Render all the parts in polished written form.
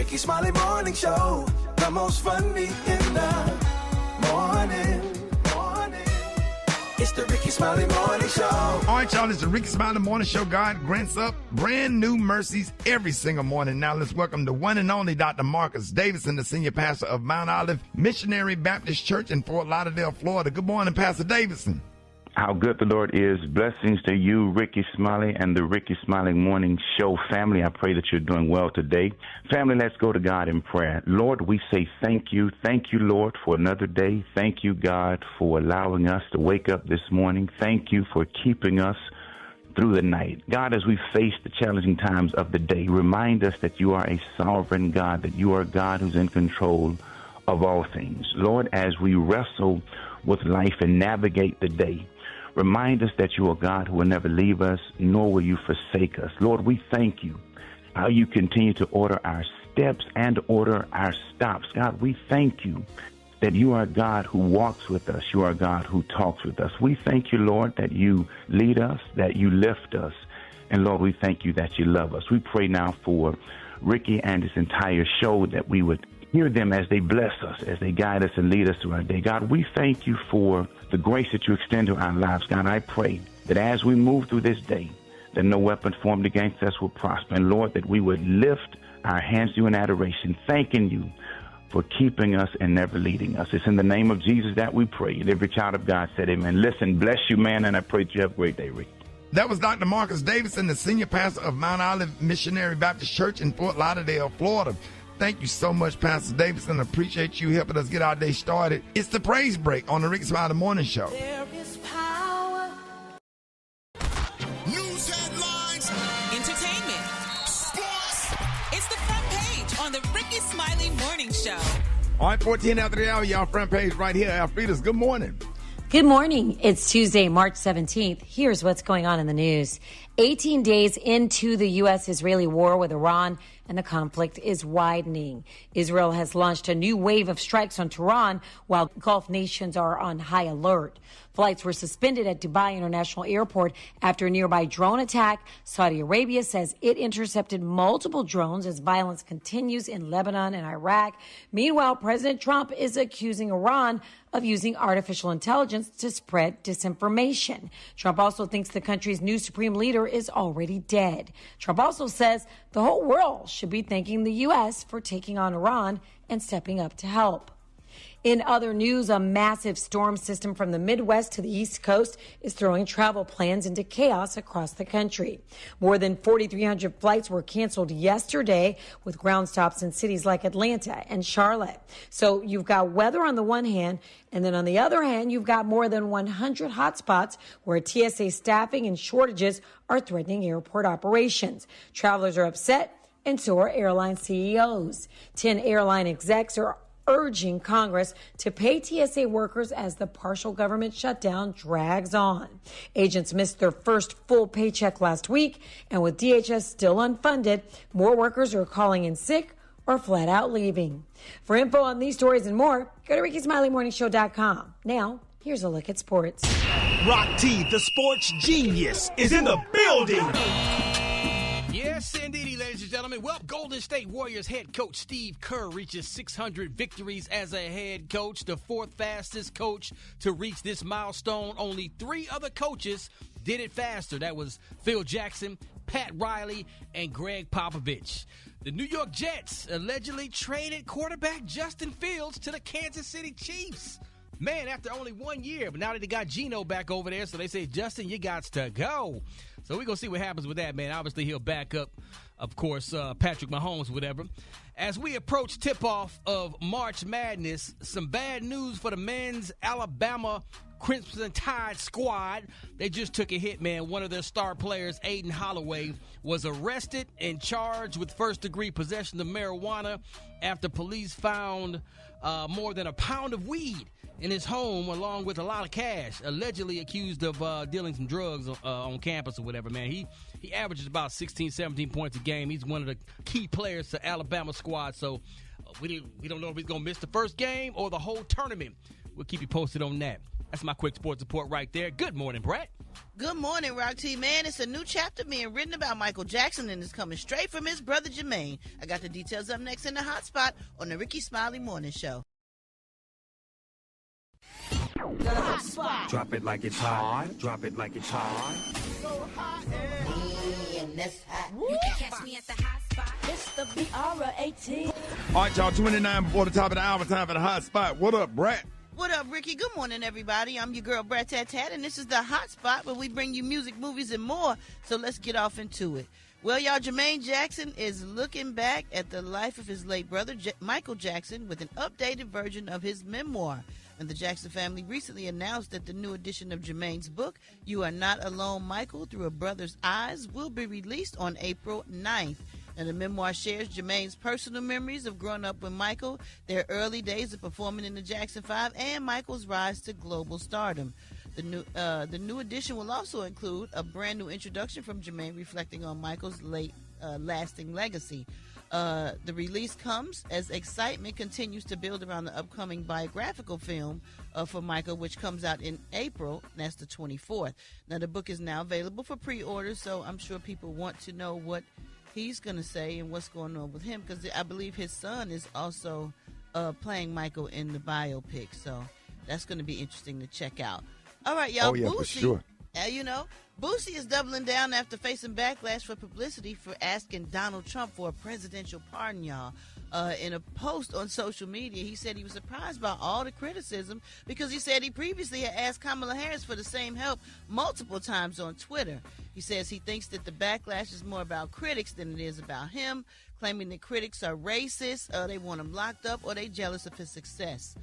Rickey Smiley Morning Show. The most funny in the morning. It's the Rickey Smiley Morning Show. All right, y'all, it's the Rickey Smiley Morning Show. God grants up brand new mercies every single morning. Now let's welcome the one and only Dr. Marcus Davidson, the senior pastor of Mount Olive Missionary Baptist Church in Fort Lauderdale, Florida. Good morning, Pastor Davidson. How good the Lord is. Blessings to you, Rickey Smiley, and the Rickey Smiley Morning Show family. I pray that you're doing well today. Family, let's go to God in prayer. Lord, we say thank you. Thank you, Lord, for another day. Thank you, God, for allowing us to wake up this morning. Thank you for keeping us through the night. God, as we face the challenging times of the day, remind us that you are a sovereign God, that you are a God who's in control of all things. Lord, as we wrestle with life and navigate the day, remind us that you are God who will never leave us, nor will you forsake us. Lord, we thank you how you continue to order our steps and order our stops. God, we thank you that you are God who walks with us. You are God who talks with us. We thank you, Lord, that you lead us, that you lift us. And Lord, we thank you that you love us. We pray now for Rickey and his entire show, that we would hear them as they bless us, as they guide us and lead us through our day. God, we thank you for the grace that you extend to our lives. God, I pray that as we move through this day, that no weapon formed against us will prosper. And Lord, that we would lift our hands to you in adoration, thanking you for keeping us and never leading us. It's in the name of Jesus that we pray. And every child of God said amen. Listen, bless you, man, and I pray that you have a great day, Rick. That was Dr. Marcus Davidson, the senior pastor of Mount Olive Missionary Baptist Church in Fort Lauderdale, Florida. Thank you so much, Pastor Davidson. Appreciate you helping us get our day started. It's the Praise Break on the Rickey Smiley Morning Show. There is power. News headlines. Entertainment. Sports. It's the front page on the Rickey Smiley Morning Show. All right, 14 after the hour, y'all, front page right here. Alfreda's, good morning. Good morning. It's Tuesday, March 17th. Here's what's going on in the news. 18 days into the U.S.-Israeli war with Iran, and the conflict is widening. Israel has launched a new wave of strikes on Tehran, while Gulf nations are on high alert. Flights were suspended at Dubai International Airport after a nearby drone attack. Saudi Arabia says it intercepted multiple drones as violence continues in Lebanon and Iraq. Meanwhile, President Trump is accusing Iran of using artificial intelligence to spread disinformation. Trump also thinks the country's new supreme leader is already dead. Trump also says the whole world should be thanking the U.S. for taking on Iran and stepping up to help. In other news, a massive storm system from the Midwest to the East Coast is throwing travel plans into chaos across the country. More than 4,300 flights were canceled yesterday, with ground stops in cities like Atlanta and Charlotte. So you've got weather on the one hand, and then on the other hand, you've got more than 100 hotspots where TSA staffing and shortages are threatening airport operations. Travelers are upset, and so are airline CEOs. 10 airline execs are urging Congress to pay TSA workers as the partial government shutdown drags on. Agents missed their first full paycheck last week, and with DHS still unfunded, more workers are calling in sick or flat out leaving. For info on these stories and more, go to RickeySmileyMorningShow.com. Now, here's a look at sports. Rock T, the sports genius, is in the building. Yes, indeed, ladies and gentlemen. Well, Golden State Warriors head coach Steve Kerr reaches 600 victories as a head coach, the fourth fastest coach to reach this milestone. Only 3 other coaches did it faster. That was Phil Jackson, Pat Riley, and Greg Popovich. The New York Jets allegedly traded quarterback Justin Fields to the Kansas City Chiefs. Man, after only 1 year, but now that they got Geno back over there, so they say, Justin, you got to go. So we're going to see what happens with that, man. Obviously, he'll back up, of course, Patrick Mahomes, whatever. As we approach tip-off of March Madness, some bad news for the men's Alabama Crimson Tide squad. They just took a hit, man. One of their star players, Aiden Holloway, was arrested and charged with first-degree possession of marijuana after police found more than a pound of weed in his home, along with a lot of cash, allegedly accused of dealing some drugs on campus or whatever, man. He averages about 16, 17 points a game. He's one of the key players to Alabama squad, so we don't know if he's going to miss the first game or the whole tournament. We'll keep you posted on that. That's my quick sports report right there. Good morning, Brat. Good morning, Rock T. Man, it's a new chapter being written about Michael Jackson, and it's coming straight from his brother Jermaine. I got the details up next in the Hot Spot on the Rickey Smiley Morning Show. The Hot Spot. Drop it like it's hot. Drop it like it's hot. So hot and that's hot. You can catch me at the Hot Spot. It's the BR18. All right, y'all, 29 before the top of the hour, time for the Hot Spot. What up, Brat? What up, Ricky? Good morning, everybody. I'm your girl, Brat Tat Tat, and this is the Hot Spot where we bring you music, movies, and more. So let's get off into it. Well, y'all, Jermaine Jackson is looking back at the life of his late brother, Michael Jackson, with an updated version of his memoir. And the Jackson family recently announced that the new edition of Jermaine's book, You Are Not Alone, Michael, Through a Brother's Eyes, will be released on April 9th. And the memoir shares Jermaine's personal memories of growing up with Michael, their early days of performing in the Jackson 5, and Michael's rise to global stardom. The new edition will also include a brand new introduction from Jermaine reflecting on Michael's late lasting legacy. The release comes as excitement continues to build around the upcoming biographical film for Michael, which comes out in April. That's the 24th. Now, the book is now available for pre-order, so I'm sure people want to know what he's going to say and what's going on with him, because I believe his son is also playing Michael in the biopic, so that's going to be interesting to check out. All right, y'all. Oh, yeah, Boosie, for sure. Boosie is doubling down after facing backlash for publicity for asking Donald Trump for a presidential pardon, y'all. In a post on social media, he said he was surprised by all the criticism because he said he previously had asked Kamala Harris for the same help multiple times on Twitter. He says he thinks that the backlash is more about critics than it is about him, claiming that critics are racist, they want him locked up, or they jealous of his success.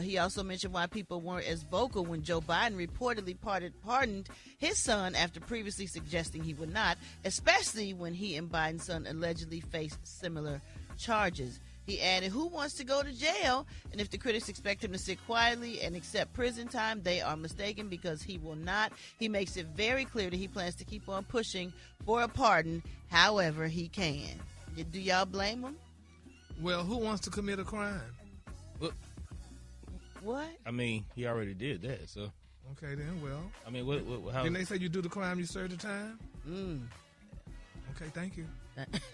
He also mentioned why people weren't as vocal when Joe Biden reportedly pardoned his son after previously suggesting he would not, especially when he and Biden's son allegedly faced similar charges. He added, who wants to go to jail? And if the critics expect him to sit quietly and accept prison time, they are mistaken because he will not. He makes it very clear that he plans to keep on pushing for a pardon however he can. Do y'all blame him? Well, who wants to commit a crime? What? I mean, he already did that, so. Okay, then, well. I mean, how? Didn't they say you do the crime, you serve the time? Okay, thank you.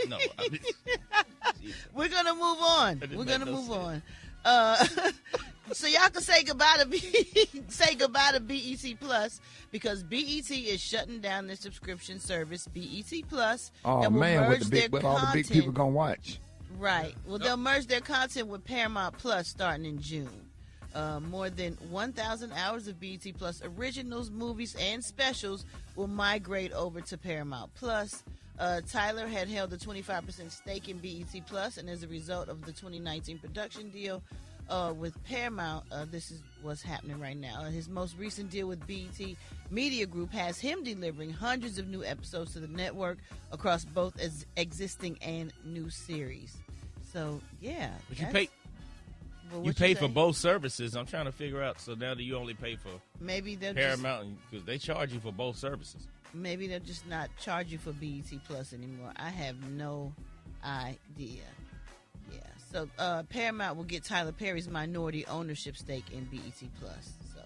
No. We're going to move on. We're going to move on. So y'all can say goodbye to BET Plus because BET is shutting down their subscription service, BET Plus. Oh, man, what all the big people going to watch. Right. Well, they'll merge their content with Paramount Plus starting in June. More than 1,000 hours of BET Plus originals, movies, and specials will migrate over to Paramount Plus. Tyler had held a 25% stake in BET Plus, and as a result of the 2019 production deal with Paramount, this is what's happening right now. His most recent deal with BET Media Group has him delivering hundreds of new episodes to the network across both existing and new series. So, yeah. But you pay for both services. I'm trying to figure out. So now that you only pay for Paramount because they charge you for both services. Maybe they'll just not charge you for BET Plus anymore. I have no idea. Yeah. So Paramount will get Tyler Perry's minority ownership stake in BET Plus. So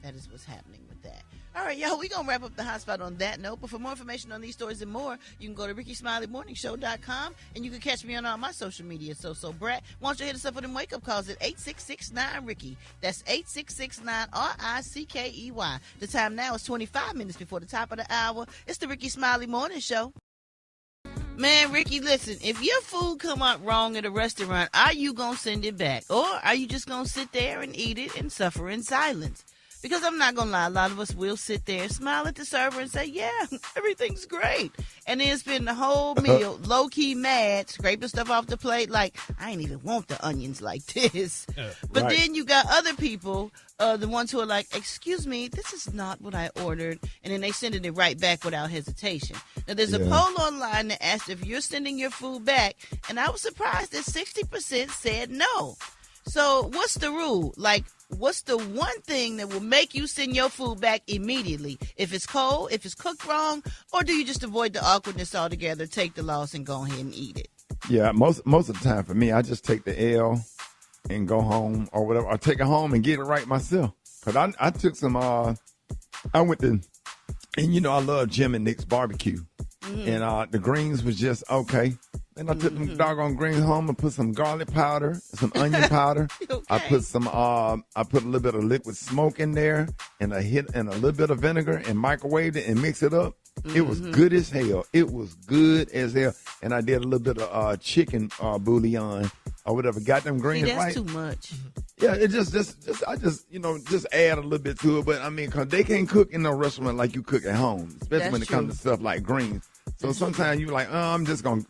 that is what's happening with that. All right, y'all, we're going to wrap up the hot spot on that note. But for more information on these stories and more, you can go to RickeySmileyMorningShow.com, and you can catch me on all my social media. So Brat, why don't you hit us up with them wake-up calls at 866-9-RICKEY. That's 866-9-RICKEY. The time now is 25 minutes before the top of the hour. It's the Rickey Smiley Morning Show. Man, Ricky, listen, if your food come out wrong at a restaurant, are you going to send it back? Or are you just going to sit there and eat it and suffer in silence? Because I'm not going to lie, a lot of us will sit there, smile at the server and say, yeah, everything's great. And then spend the whole meal low-key mad, scraping stuff off the plate like, I ain't even want the onions like this. But right. Then you got other people, the ones who are like, excuse me, this is not what I ordered. And then they sending it right back without hesitation. Now, there's a poll online that asked if you're sending your food back, and I was surprised that 60% said no. So what's the rule? Like, what's the one thing that will make you send your food back immediately? If it's cold, if it's cooked wrong, or do you just avoid the awkwardness altogether, take the loss, and go ahead and eat it? Yeah, most of the time for me, I just take the L and go home or whatever. Or take it home and get it right myself. Because I took some, I went to, and I love Jim and Nick's barbecue. And the greens was just okay. Then I took them doggone greens home and put some garlic powder, some onion powder. Okay. I put a little bit of liquid smoke in there and a little bit of vinegar and microwaved it and mixed it up. It was good as hell. It was good as hell. And I did a little bit of chicken bouillon or whatever. Got them greens right. That's too much. Yeah, it just add a little bit to it. But I mean, cause they can't cook in no restaurant like you cook at home, especially when it comes to stuff like greens. So sometimes you're like, I'm just gonna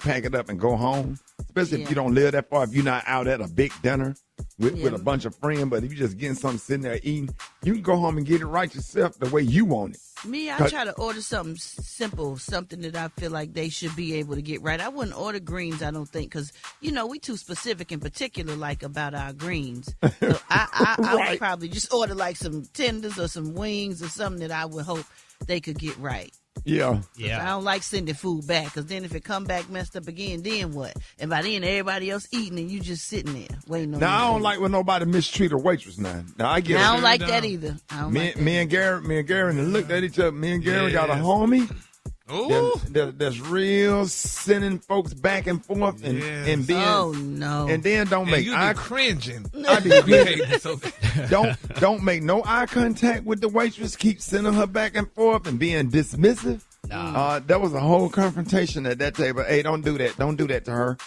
pack it up and go home. Especially if you don't live that far, if you're not out at a big dinner with a bunch of friends. But if you're just getting something sitting there eating, you can go home and get it right yourself the way you want it. Me, I try to order something simple, something that I feel like they should be able to get right. I wouldn't order greens, I don't think, because, we too specific in particular, like, about our greens. So I would probably just order, like, some tenders or some wings or something that I would hope they could get right. Yeah. I don't like sending food back, because then if it come back messed up again, then what? And by then, everybody else eating and you just sitting there waiting on. Now, I don't like when nobody mistreat a waitress now. I get it. I don't like that either. Me and Gary looked at each other. Me and Gary got a homie. That's real sending folks back and forth and being. Oh no! And then don't make eye cringing. Don't make no eye contact with the waitress. Keep sending her back and forth and being dismissive. No. That was a whole confrontation at that table. Hey, don't do that. Don't do that to her.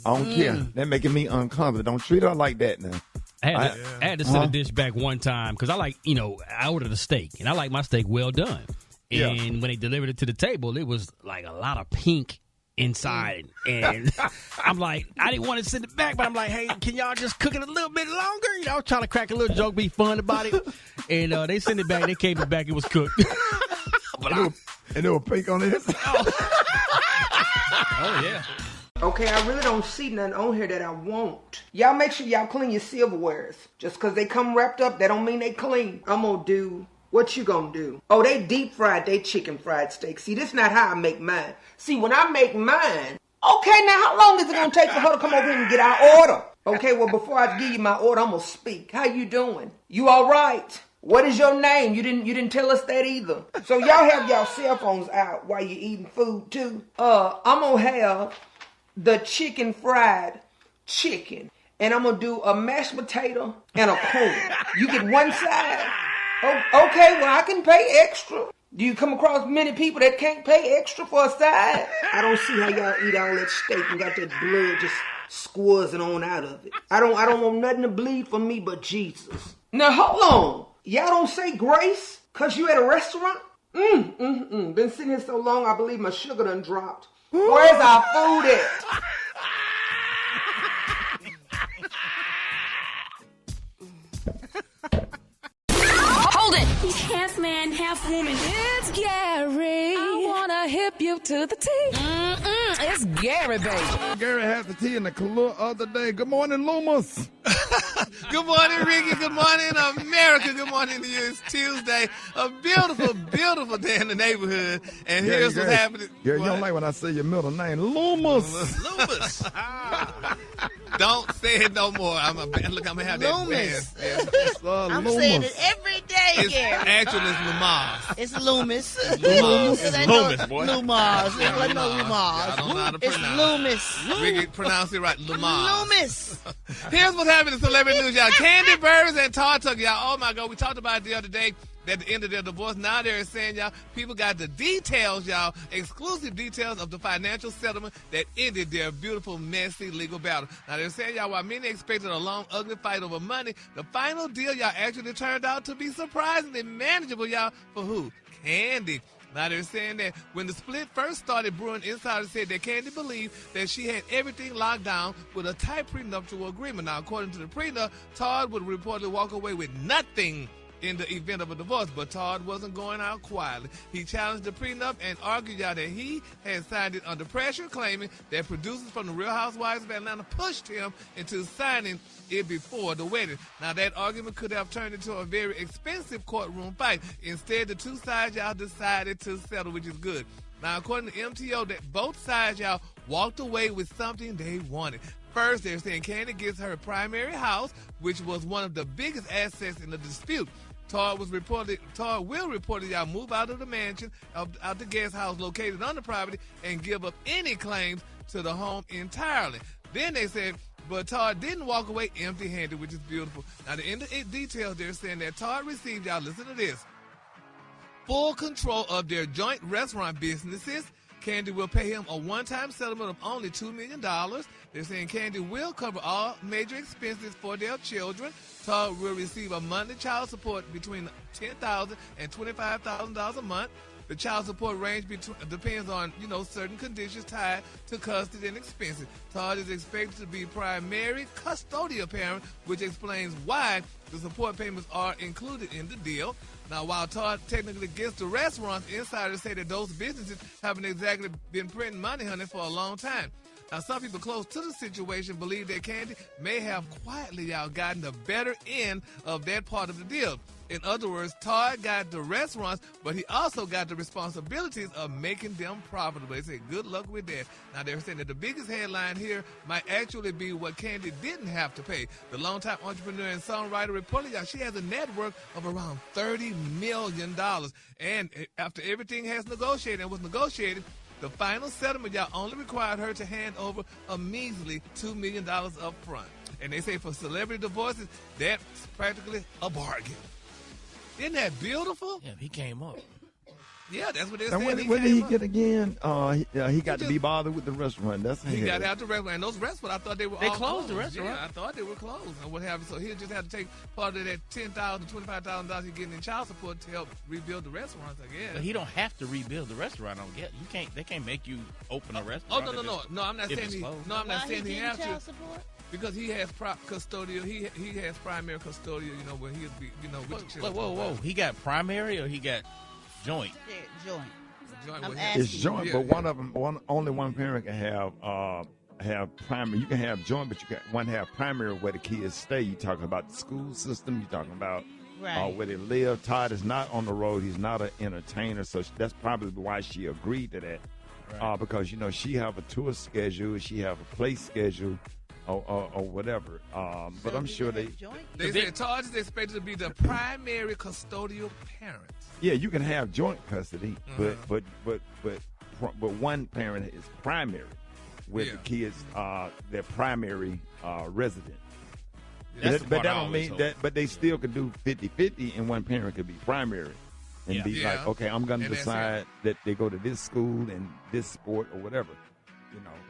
I don't care. They're making me uncomfortable. Don't treat her like that now. I had to send a dish back one time because I like, I ordered a steak and I like my steak well done. And when they delivered it to the table, it was like a lot of pink inside. And I'm like, I didn't want to send it back, but I'm like, hey, can y'all just cook it a little bit longer? I was trying to crack a little joke, be fun about it. And they sent it back. They came back. It was cooked. And it was pink on it. Oh, yeah. Okay, I really don't see nothing on here that I want. Y'all make sure y'all clean your silverwares. Just because they come wrapped up, that don't mean they clean. I'm going to do... What you gonna do? Oh, they deep fried they chicken fried steak. See, this is not how I make mine. See, when I make mine, okay, now how long is it gonna take for her to come over here and get our order? Okay, well, before I give you my order, I'm gonna speak. How you doing? You all right? What is your name? You didn't tell us that either. So y'all have y'all cell phones out while you're eating food too. I'm gonna have the chicken fried chicken, and I'm gonna do a mashed potato and a corn. You get one side. Oh, okay, well, I can pay extra. Do you come across many people that can't pay extra for a side? I don't see how y'all eat all that steak and got that blood just squeezing on out of it. I don't want nothing to bleed for me but Jesus. Now, hold on. Y'all don't say grace because you at a restaurant? Been sitting here so long, I believe my sugar done dropped. Where's our food at? Half man, half woman. It's Gary. I wanna hip you to the T. It's Gary, baby. Gary had the tea in the Kahlua other day. Good morning, Loomis. Good morning, Ricky. Good morning, America. Good morning to you. It's Tuesday. A beautiful, beautiful day in the neighborhood. And here's what's happening. Yeah, you don't like when I say your middle name, Loomis. Loomis. Don't say it no more. I'm gonna have that Loomis. I'm Loomis. saying it every day, Gary. Actually, it's Lamar's. It's Loomis. It's Loomis, boy. Lumars. It wasn't no Lumars. I don't know how to It's Loomis. Ricky, pronounce it right. Lamar's. Loomis. Here's what's happening in celebrity news, y'all. Candy Burris and Tartuck, y'all. Oh, my God. We talked about it the other day. At the end of their divorce, now they're saying, y'all, people got the details, y'all, exclusive details of the financial settlement that ended their beautiful, messy legal battle. Now they're saying, y'all, while many expected a long, ugly fight over money, the final deal, y'all, actually turned out to be surprisingly manageable, y'all, for who? Candy. Now they're saying that when the split first started brewing, insiders said that Candy believed that she had everything locked down with a tight prenuptial agreement. Now, according to the prenup, Todd would reportedly walk away with nothing in the event of a divorce, but Todd wasn't going out quietly. He challenged the prenup and argued that he had signed it under pressure, claiming that producers from the Real Housewives of Atlanta pushed him into signing it before the wedding. Now, that argument could have turned into a very expensive courtroom fight. Instead, the two sides, y'all, decided to settle, which is good. Now, according to MTO, that both sides, y'all, walked away with something they wanted. First, they're saying Candy gives her primary house, which was one of the biggest assets in the dispute. Todd will reportedly move out of the mansion, out the guest house located on the property, and give up any claims to the home entirely. Then they said, but Todd didn't walk away empty-handed, which is beautiful. Now, in the details, they're saying that Todd received, y'all listen to this, full control of their joint restaurant businesses. Candy will pay him a one-time settlement of only $2 million. They're saying Candy will cover all major expenses for their children. Todd will receive a monthly child support between $10,000 and $25,000 a month. The child support range depends on, certain conditions tied to custody and expenses. Todd is expected to be primary custodial parent, which explains why the support payments are included in the deal. Now, while Todd technically gets the restaurants, insiders say that those businesses haven't exactly been printing money, honey, for a long time. Now, some people close to the situation believe that Candy may have quietly gotten the better end of that part of the deal. In other words, Todd got the restaurants, but he also got the responsibilities of making them profitable. They say good luck with that. Now, they're saying that the biggest headline here might actually be what Candy didn't have to pay. The longtime entrepreneur and songwriter reported she has a net worth of around $30 million. And after everything was negotiated, the final settlement only required her to hand over a measly $2 million up front. And they say for celebrity divorces, that's practically a bargain. Isn't that beautiful? Yeah, he came up. Yeah, that's what they're saying. What did he get again? He got to be bothered with the restaurant. He got out the restaurant. And those restaurants, I thought they were all closed. The restaurant. Yeah, I thought they were closed. And what happened? So he'll just have to take part of that $10,000, $25,000 he's getting in child support to help rebuild the restaurants, I guess. But he don't have to rebuild the restaurant. I don't get. You can't. They can't make you open a restaurant. No. I'm not saying he. No, I'm not saying he has to. Support? Because he has custodial, he has primary custodial, where he'll be, with the children. Whoa. He got primary or he got joint? Yeah, joint. It's joint, but one of them, only one parent can have primary. You can have joint, but you can one have primary where the kids stay. You talking about the school system. You talking about where they live. Todd is not on the road. He's not an entertainer, so that's probably why she agreed to that. Right. Because she have a tour schedule, she have a play schedule. Or whatever, but I'm sure they said Todd is expected to be the primary custodial parent. Yeah, you can have joint custody, but one parent is primary, with the kids their primary resident. But that don't mean that. But they still could do 50-50, and one parent could be primary, and be like, okay, I'm going to decide that they go to this school and this sport or whatever.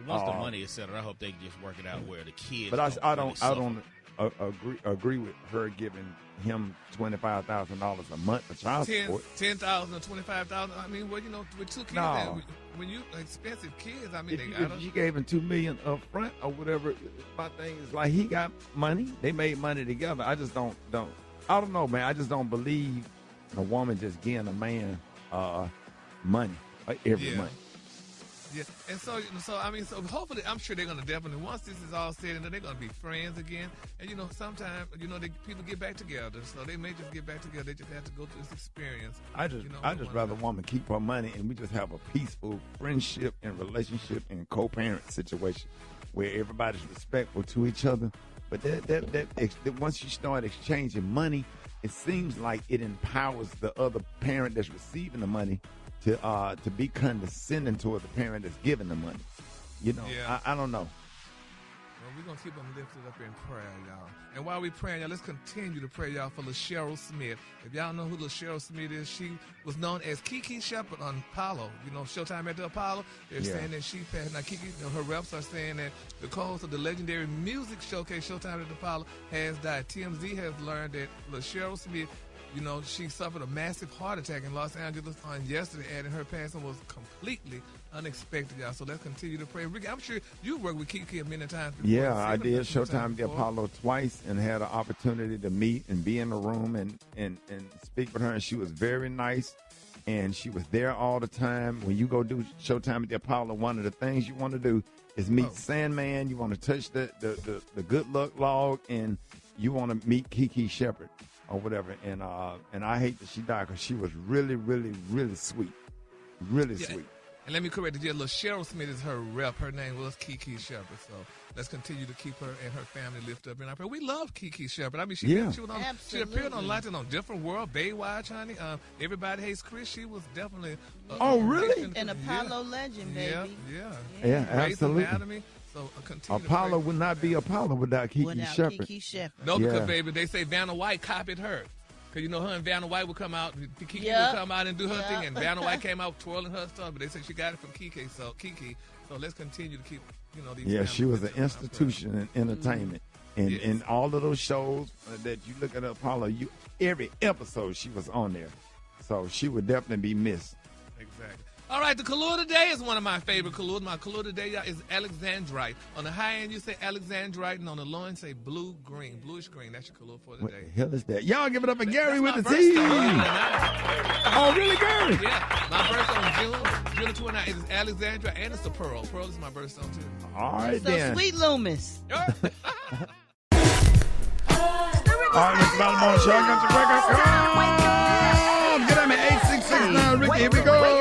Once the money is settled, I hope they just work it out where the kids. But I don't agree with her giving him $25,000 a month for child support. $10,000 or $25,000. I mean, with two kids, when you expensive kids, I mean, if you gave him $2 million up front or whatever, my thing is like he got money. They made money together. I just don't. I don't know, man. I just don't believe a woman just getting a man money every month. Yeah, and so hopefully, I'm sure they're going to definitely, once this is all said and done, they're going to be friends again. And, sometimes, people get back together. So they may just get back together. They just have to go through this experience. I just rather a woman keep her money and we just have a peaceful friendship and relationship and co-parent situation where everybody's respectful to each other. But that once you start exchanging money, it seems like it empowers the other parent that's receiving the money to be condescending toward the parent that's giving the money. I don't know. Well, we're going to keep them lifted up in prayer, y'all. And while we're praying, y'all, let's continue to pray, y'all, for LaCheryl Smith. If y'all know who LaCheryl Smith is, she was known as Kiki Shepard on Apollo. Showtime at the Apollo. They're saying that she passed. Now, Kiki, her reps are saying that the co-host of the legendary music showcase Showtime at the Apollo has died. TMZ has learned that LaCheryl Smith, she suffered a massive heart attack in Los Angeles on yesterday, adding her passing was completely unexpected, y'all. So let's continue to pray. Ricky, I'm sure you worked with Kiki many times before. Yeah, I did Showtime at the Apollo twice and had an opportunity to meet and be in the room and speak with her. And she was very nice, and she was there all the time. When you go do Showtime at the Apollo, one of the things you want to do is meet Sandman. You want to touch the good luck log, and you want to meet Kiki Shepard or whatever. And I hate that she died because she was really, really, really sweet. Really sweet. And let me correct it. Little Cheryl Smith is her rep. Her name was Kiki Shepard. So let's continue to keep her and her family lifted up in our prayer. We love Kiki Shepard. I mean, she appeared on lots of Different World, Baywatch, honey. Everybody Hates Chris. She was definitely. Really? An Apollo legend, baby. Yeah, absolutely. Anatomy. So Apollo would not be Apollo without Kiki Shepard. No, because baby, they say Vanna White copied her. Because, her and Vanna White would come out, Kiki would come out and do her thing, and Vanna White came out twirling her stuff, but they said she got it from Kiki. So let's continue to keep, these. Yeah, she was an institution in entertainment. And in all of those shows that you look at Apollo, every episode she was on there. So she would definitely be missed. Exactly. All right, the color today is one of my favorite colors. My color today, y'all, is Alexandrite. On the high end, you say Alexandrite, and on the low end, say blue-green, bluish green. That's your color for today. What the hell is that? Y'all give it up for Gary with the T. Oh, really, Gary? Yeah, my birthday on June 29th is Alexandrite, and it's a pearl. Pearl is my birthstone, too. All right, so then. Sweet Loomis. All right, Mr. Baltimore Show. I got your record. Come on. Get at me, 8669, Ricky. Here we go.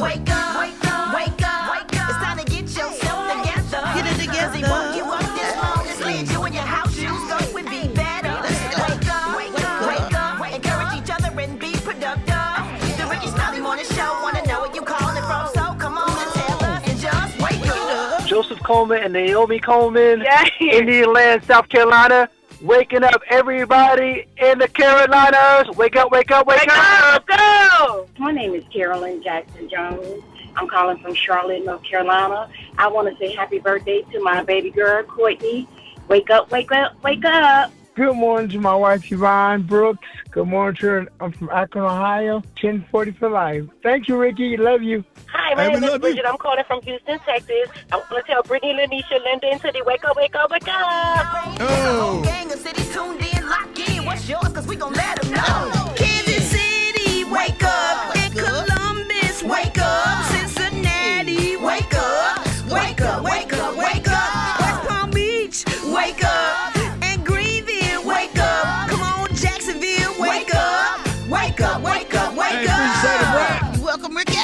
Wake up, wake up, wake up, wake up. It's time to get yourself together. Get it together. He woke you up this morning, slid you in your house shoes, so it would be better. Wake up, wake up, wake up. Encourage each other and be productive. The Rickey Smiley Morning Show. Wanna know where you calling from? So come on and tell us and just wake up. Joseph Coleman and Naomi Coleman, Indian Land, South Carolina. Waking up everybody in the Carolinas. Wake up, wake up, wake up. Go! My name is Carolyn Jackson-Jones. I'm calling from Charlotte, North Carolina. I want to say happy birthday to my baby girl, Courtney. Wake up, wake up, wake up. Good morning to my wife, Yvonne Brooks. Good morning to her. I'm from Akron, Ohio. 1040 for life. Thank you, Ricky. Love you. Hi, my name is Bridget. I'm calling from Houston, Texas. I want to tell Brittany, Lanisha, Linda, and Teddy, wake up, wake up, wake up. Oh. Gang of cities tuned in, lock in. What's yours? Because we going to let them know. Kansas City, wake up. And Columbus, wake up. Cincinnati, wake up. Wake up, wake up, wake up. West Palm Beach, wake up. And Greenville, wake up. Come on, Jacksonville, wake up. Wake up, wake up, wake up. Welcome, Ricky.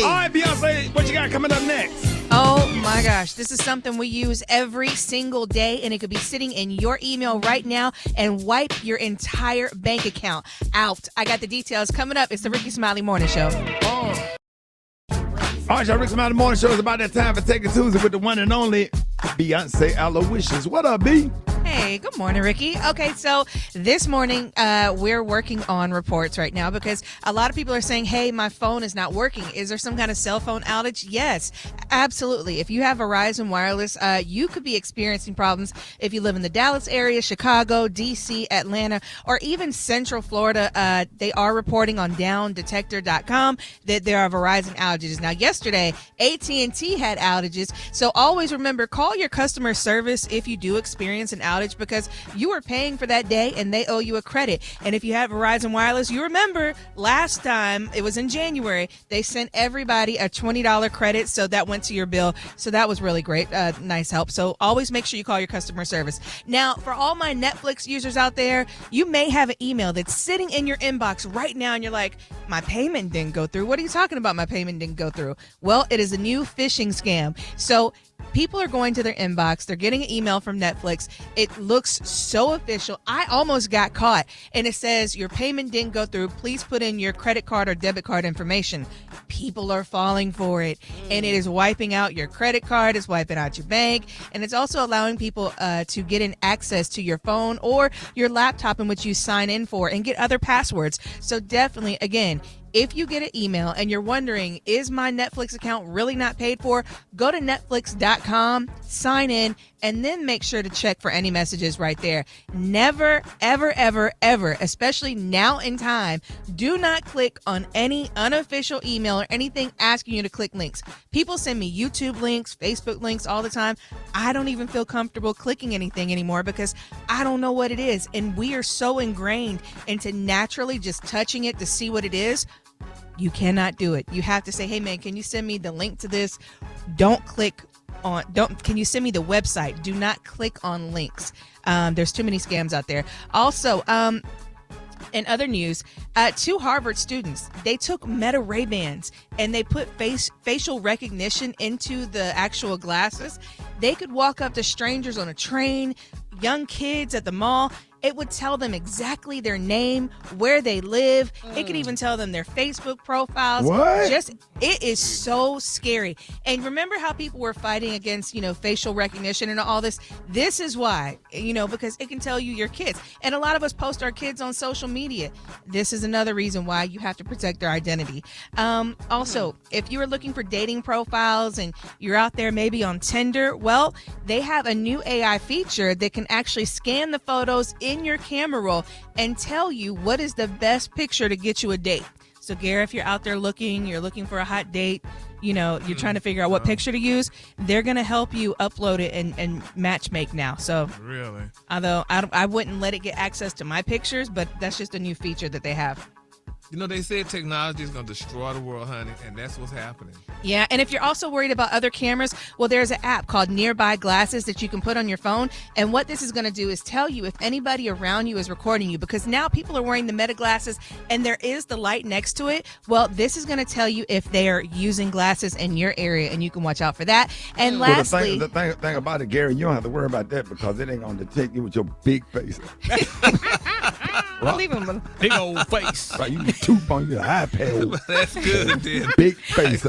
All right, Beyonce, what you got coming up next? Oh my gosh, this is something we use every single day, and it could be sitting in your email right now and wipe your entire bank account out. I got the details coming up. It's the Rickey Smiley Morning Show. Oh. All right, y'all, Rickey Smiley Morning Show is about that time for Techie Tuesday with the one and only Beyonce Alowishus. What up, B? Hey, good morning, Ricky. Okay, so this morning we're working on reports right now because a lot of people are saying, hey, my phone is not working. Is there some kind of cell phone outage? Yes, absolutely. If you have Verizon Wireless, you could be experiencing problems if you live in the Dallas area, Chicago, D.C., Atlanta, or even Central Florida. They are reporting on downdetector.com that there are Verizon outages. Now, yesterday, AT&T had outages, so always remember, call your customer service if you do experience an outage because you are paying for that day and they owe you a credit. And if you have Verizon Wireless, you remember last time, it was in January, they sent everybody a $20 credit, so that went to your bill. So that was really great. Nice help. So always make sure you call your customer service. Now, for all my Netflix users out there, you may have an email that's sitting in your inbox right now and you're like, my payment didn't go through. What are you talking about? My payment didn't go through. Well, it is a new phishing scam. So people are going to their inbox. They're getting an email from Netflix. It looks so official. I almost got caught. And it says, your payment didn't go through. Please put in your credit card or debit card information. People are falling for it. And it is wiping out your credit card. It's wiping out your bank. And it's also allowing people to get in access to your phone or your laptop in which you sign in for and get other passwords. So definitely, again, if you get an email and you're wondering, is my Netflix account really not paid for? Go to Netflix.com, sign in, and then make sure to check for any messages right there. Never, ever, ever, ever, especially now in time, do not click on any unofficial email or anything asking you to click links. People send me YouTube links, Facebook links all the time. I don't even feel comfortable clicking anything anymore because I don't know what it is. And we are so ingrained into naturally just touching it to see what it is. You cannot do it. You have to say, hey man, can you send me the link to this? Can you send me the website? Do not click on links. There's too many scams out there. Also, In other news, 2 Harvard students, they took Meta Ray-Bans and they put facial recognition into the actual glasses. They could walk up to strangers on a train, young kids at the mall. It would tell them exactly their name, where they live. It could even tell them their Facebook profiles. What? It is so scary. And remember how people were fighting against, facial recognition and all this? This is why, because it can tell you your kids. And a lot of us post our kids on social media. This is another reason why you have to protect their identity. Also, if you are looking for dating profiles and you're out there maybe on Tinder, well, they have a new AI feature that can actually scan the photos in your camera roll and tell you what is the best picture to get you a date. So, Gary, if you're out there you're looking for a hot date, you're trying to figure out what picture to use, they're going to help you upload it and match make now. So, really? Although I wouldn't let it get access to my pictures, but that's just a new feature that they have. They said technology is going to destroy the world, honey, and that's what's happening. Yeah, and if you're also worried about other cameras, well, there's an app called Nearby Glasses that you can put on your phone. And what this is going to do is tell you if anybody around you is recording you, because now people are wearing the Meta glasses and there is the light next to it. Well, this is going to tell you if they are using glasses in your area, and you can watch out for that. And lastly, the thing about it, Gary, you don't have to worry about that because it ain't going to detect you with your big face. I'll leave him with big old face. Right, you tooth on your iPad. That's good, then. Big face,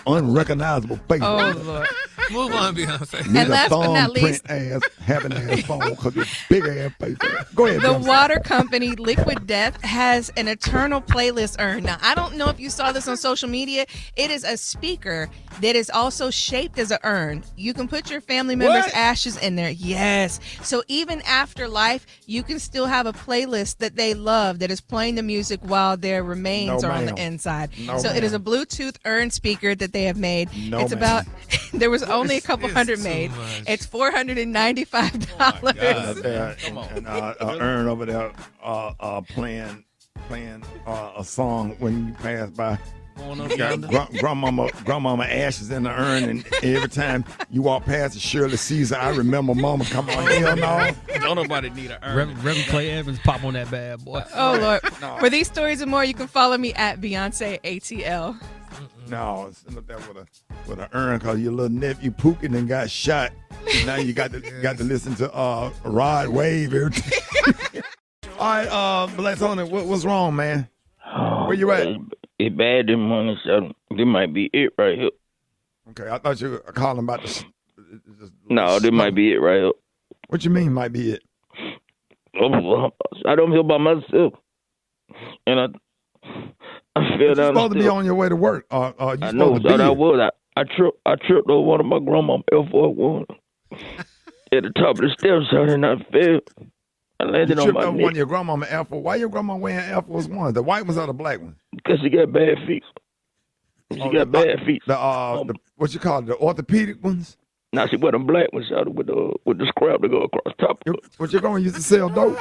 unrecognizable face. Oh, Lord. Move on, Beyonce. And last but not least, having ass phone because your big ass face. Go ahead. The Beyonce. water company Liquid Death has an eternal playlist urn. Now, I don't know if you saw this on social media. It is a speaker that is also shaped as an urn. You can put your family members' ashes in there. Yes. So even after life, you can still have a playlist that they love that is playing the music while their remains are on the inside. It is a Bluetooth urn speaker that they have made. There was only a couple hundred made. It's $495. Come on. And urn over there playing a song when you pass by. Grandmama ashes in the urn, and every time you walk past the Shirley Caesar, I remember Mama. Come on, hell no. Don't nobody need an urn. Reverend Clay Evans pop on that bad boy. Oh Lord! No. For these stories and more, you can follow me at Beyonce ATL. No, sitting up there with an urn because your little nephew Pookie and got shot. Now you got to listen to Rod Wave every time. All right, Black Tony, what's wrong, man? Where you at? It's bad this morning, so this might be it right here. Okay, I thought you were calling about No, this might be it right here. What you mean might be it? I don't feel by myself. And I feel You're supposed to be on your way to work. I know, but I was. I tripped over one of my grandma's F41 at the top of the steps, and I fell. I landed on my neck. One of your grandmama Air Force. Why your grandma wearing Air Force One? The white ones or the black ones? Because she got bad feet. She got bad feet. The what you call it? The orthopedic ones? Now she wear them black ones out with the scrap to go across top. What your grandma used to sell dope?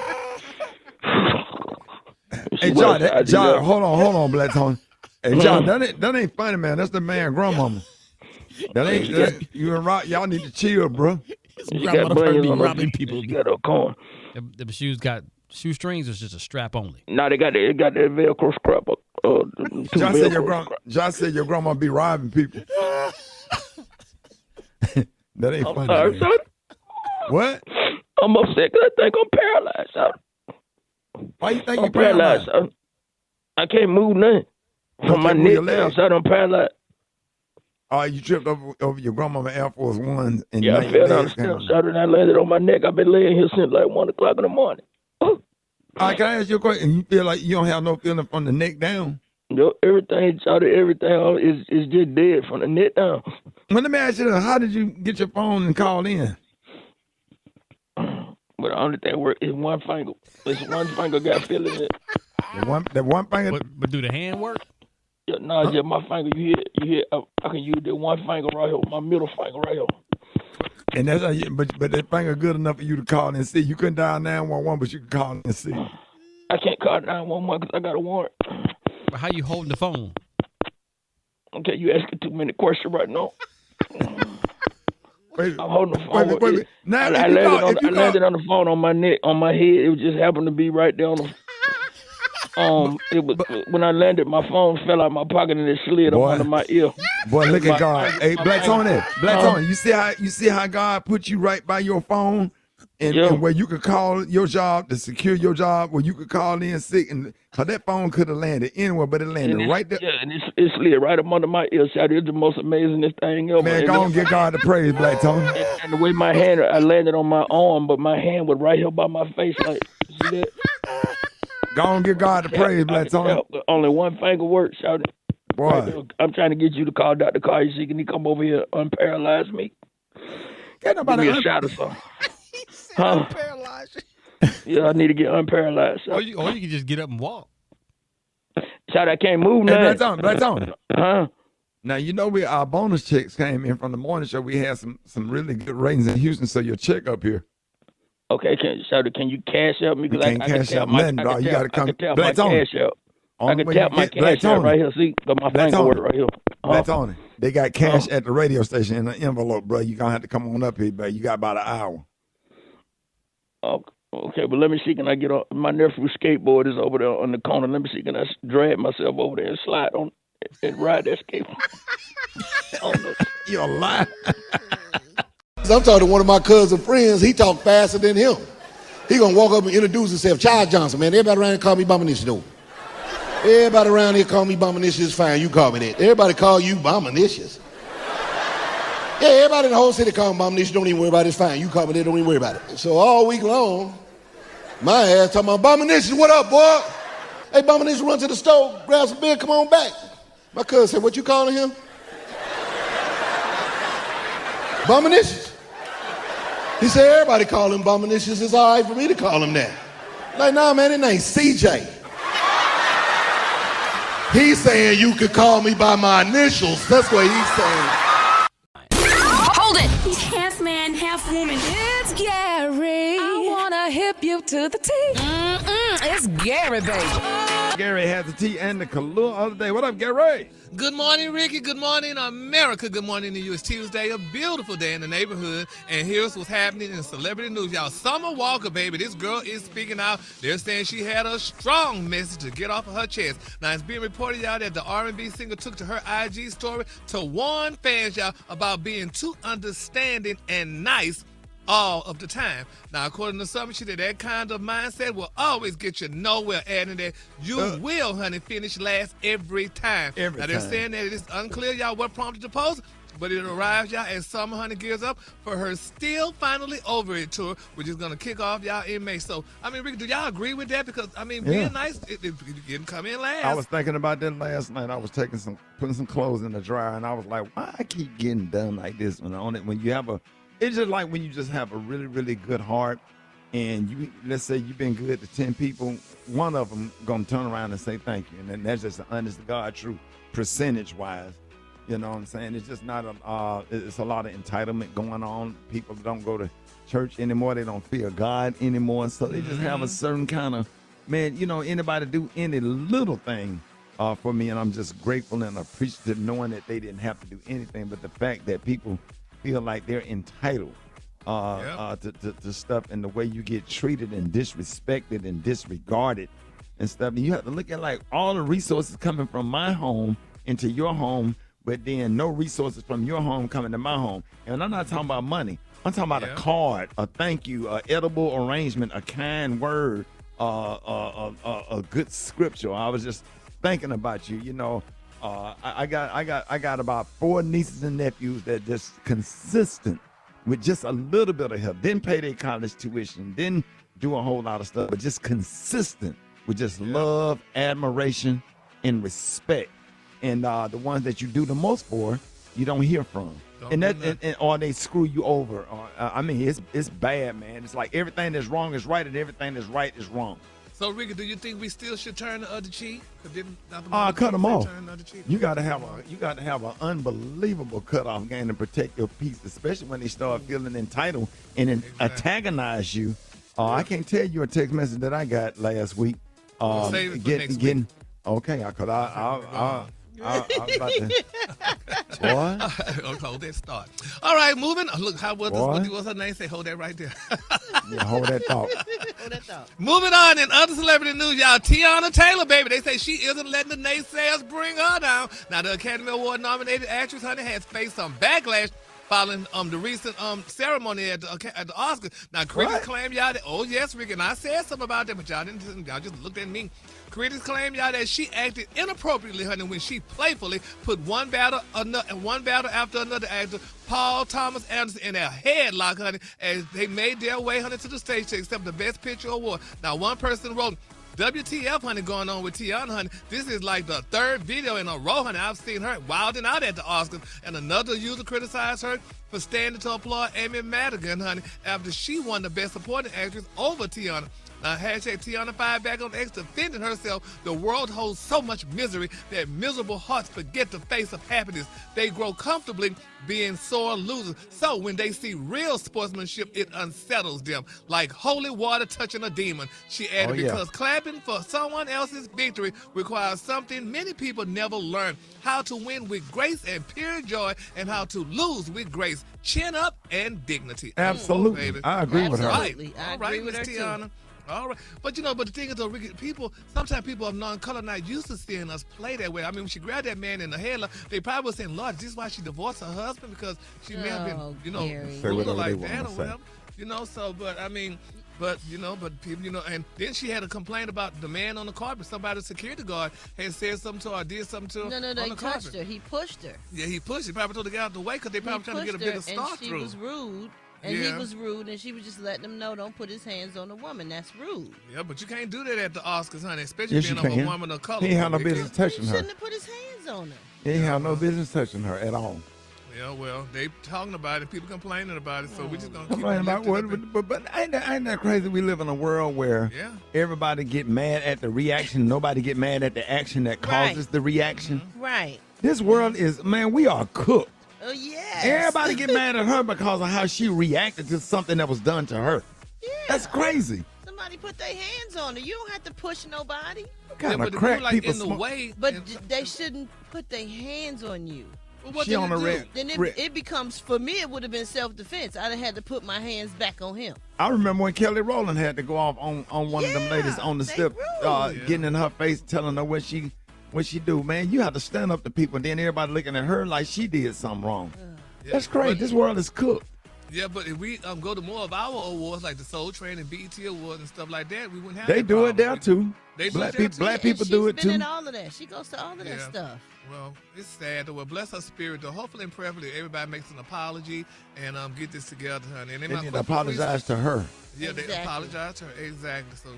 Hey John, hold on, Black Tony. Hey John, that ain't funny, man. That's the man grandmama. That ain't you and Rock. Y'all need to chill, bro. She got bunnies on robbing people. She got a corn. The shoes got shoestrings, or it's just a strap only? No, they got that Velcro scrap. John said your grandma be robbing people. That ain't funny. Sorry, son. What? I'm upset because I think I'm paralyzed, son. Why you think you're paralyzed? Son. I can't move nothing. From my neck down, son, I'm paralyzed. You tripped over your grandmama Air Force One. And I fell down the steps, son, and I landed on my neck. I've been laying here since like 1 o'clock in the morning. All right, can I ask you a question? You feel like you don't have no feeling from the neck down? No, everything is just dead from the neck down. Well, let me ask you this. How did you get your phone and call in? But the only thing work is one finger. This one finger got feeling it. That one finger? But do the hand work? Yeah, no, it's just my finger. You hear. I can use that one finger right here, my middle finger right here. And that's how but that finger good enough for you to call and see. You couldn't dial 911, but you can call and see. I can't call 911 because I got a warrant. But how you holding the phone? Okay, you asking too many questions right now. Wait, I'm holding the phone. Wait. Now, I landed on the phone on my neck, on my head. It just happened to be right there on the. It was when I landed, my phone fell out my pocket and it slid up under my ear. Boy, look at God. Hey, Black Tony. You see how God put you right by your phone, and where you could call your job to secure your job, where you could call in sick, and cause that phone could have landed anywhere, but it landed right there. Yeah, and it slid right up under my ear. It's the most amazingest thing ever. Man, go on, give God the praise, Black Tony. And the way I landed on my arm, but my hand was right here by my face, like, see that? Go on, give God the praise, Black Tony. Only one finger works, shouted. Boy. Right, I'm trying to get you to call Dr. Carr. Can he come over here and unparalyze me? Get nobody give me a shot or something. Huh? Yeah, I need to get unparalyzed. Or you can just get up and walk. Shout, I can't move now. Hey, Black Tony. Huh? Now, you know, our bonus checks came in from the morning show. We had some really good ratings in Houston, so your check up here. Okay, can you cash out me? Because I can't cash out nothing, dog. You got to come. Black Tony. I can tap my cash out right here. See, got my finger work right here. Black Tony. They got cash at the radio station in an envelope, bro. You're going to have to come on up here, bro. You got about an hour. Okay, but let me see. Can I get on? My nephew's skateboard is over there on the corner. Let me see. Can I drag myself over there and slide on and ride that skateboard? You're a liar. I'm talking to one of my cousin friends. He talk faster than him. He gonna walk up and introduce himself. Charles Johnson, man. Everybody around here call me Bombinish, though. Everybody around here call me Bombinish. It's fine. You call me that. Everybody call you Bombinicious. Yeah, everybody in the whole city call me Bombinish. Don't even worry about it. It's fine. You call me that. Don't even worry about it. So all week long, my ass talking about Bombinicious. What up, boy? Hey, Bombinicious, run to the store, grab some beer, come on back. My cousin said, what you calling him? Bombinicious. He said, everybody call him Bombinicious. It's all right for me to call him that. Like, nah, man, his name's CJ. He's saying you could call me by my initials. That's what he's saying. Hold it! He's half man, half woman. It's Gary. I wanna hip you to the T. It's Gary, baby. Gary has the tea and the Kahlua of the day. What up, Gary? Good morning, Ricky. Good morning, America. Good morning to you. It's Tuesday, a beautiful day in the neighborhood. And here's what's happening in celebrity news. Y'all, Summer Walker, baby, this girl is speaking out. They're saying she had a strong message to get off of her chest. Now, it's being reported, y'all, that the R&B singer took to her IG story to warn fans, y'all, about being too understanding and nice all of the time. Now, according to Summer, she said that kind of mindset will always get you nowhere, adding that you will, honey, finish last every time. Now, they're saying that it is unclear, y'all, what prompted the post, but it arrives, y'all, as Summer, honey, gears up for her Still Finally Over It tour, which is going to kick off, y'all, in May. So, I mean, Ricky, do y'all agree with that? Because, I mean, being nice, it didn't come in last. I was thinking about that last night. I was putting some clothes in the dryer, and I was like, why I keep getting done like this when you have it's just like when you just have a really, really good heart, and let's say you've been good to 10 people, one of them gonna turn around and say thank you, and then that's just the honest to God truth, percentage-wise. You know what I'm saying? It's just not it's a lot of entitlement going on. People don't go to church anymore. They don't fear God anymore, so they just have a certain kind of, man, anybody do any little thing for me, and I'm just grateful and appreciative knowing that they didn't have to do anything, but the fact that people feel like they're entitled to stuff, and the way you get treated and disrespected and disregarded and stuff. And you have to look at like all the resources coming from my home into your home, but then no resources from your home coming to my home. And I'm not talking about money. I'm talking about a card, a thank you, a edible arrangement, a kind word, a good scripture. I was just thinking about you, I got about 4 nieces and nephews that just consistent with just a little bit of help. Didn't pay their college tuition, didn't do a whole lot of stuff, but just consistent with just love, admiration, and respect. And the ones that you do the most for, you don't hear from. Or they screw you over. It's bad, man. It's like everything that's wrong is right, and everything that's right is wrong. So, Ricky, do you think we still should turn the other cheek? Cut them off. You got to have an unbelievable cutoff game to protect your peace, especially when they start feeling entitled and antagonize you. I can't tell you a text message that I got last week. Save it for next week. Okay, I was about to. What? Hold that start. All right, moving. Look, what's her name? Say, hold that right there. Yeah, hold that thought. Moving on in other celebrity news, y'all. Tiana Taylor, baby. They say she isn't letting the naysayers bring her down. Now, the Academy Award nominated actress, honey, has faced some backlash following the recent ceremony at the Oscars. Now, critics claim, y'all, that, oh, yes, Rick, and I said something about that, but y'all didn't. Y'all just looked at me. Critics claim, y'all, that she acted inappropriately, honey, when she playfully put one battle after another actor, Paul Thomas Anderson, in a headlock, honey, as they made their way, honey, to the stage to accept the Best Picture award. Now, one person wrote, WTF, honey, going on with Tiana, honey. This is like the third video in a row, honey. I've seen her wilding out at the Oscars. And another user criticized her for standing to applaud Amy Madigan, honey, after she won the Best Supporting Actress over Tiana. Now, hashtag Tiana fired back on X, defending herself. The world holds so much misery that miserable hearts forget the face of happiness. They grow comfortably being sore losers. So when they see real sportsmanship, it unsettles them. Like holy water touching a demon, she added, because clapping for someone else's victory requires something many people never learn. How to win with grace and pure joy, and how to lose with grace, chin up, and dignity. Absolutely. Baby. I agree with her. Right. I All right, agree with Miss her, Tiana. too. All right. But, but the thing is, though, Ricky, sometimes people of non-color not used to seeing us play that way. I mean, when she grabbed that man in the headlock, they probably were saying, Lord, is this why she divorced her husband? Because she may have been, ruler like that or whatever. So, but, I mean, but people, and then she had a complaint about the man on the carpet. Somebody, the security guard, had said something to her or did something to her. No, he touched her. He pushed her. Yeah, he pushed her. He probably told her to get out the way because they probably trying to get a bigger star through. And she was rude. And he was rude, and she was just letting him know, don't put his hands on a woman. That's rude. Yeah, but you can't do that at the Oscars, honey, especially being of a woman of color. He ain't had no business touching her. He shouldn't have put his hands on her. He ain't had no business touching her at all. Yeah, well, they talking about it, people complaining about it, so we just gonna keep complaining about what? But ain't that crazy? We live in a world where everybody get mad at the reaction, nobody get mad at the action that causes the reaction. Right. This world is, man, we are cooked. Oh, yes. Everybody get mad at her because of how she reacted to something that was done to her. Yeah. That's crazy. Somebody put their hands on her. You don't have to push nobody. Kind of crack people in the way. But they shouldn't put their hands on you. Well, what she on the red. Then it becomes, for me, it would have been self-defense. I'd have had to put my hands back on him. I remember when Kelly Rowland had to go off on one of them ladies on the step, getting in her face, telling her what she do. Man, you have to stand up to people, and then everybody looking at her like she did something wrong. That's crazy. This world is cooked. Yeah, but if we go to more of our awards, like the Soul Train and BET Awards and stuff like that, we wouldn't have They that do problem. it there, too. Black people do it, too. She's been in all of that. She goes to all of that stuff. Well, it's sad, though. Well, bless her spirit, though. Hopefully and prayerfully, everybody makes an apology and get this together, honey. And they need to apologize to her. Yeah, they apologize to her. Exactly. So,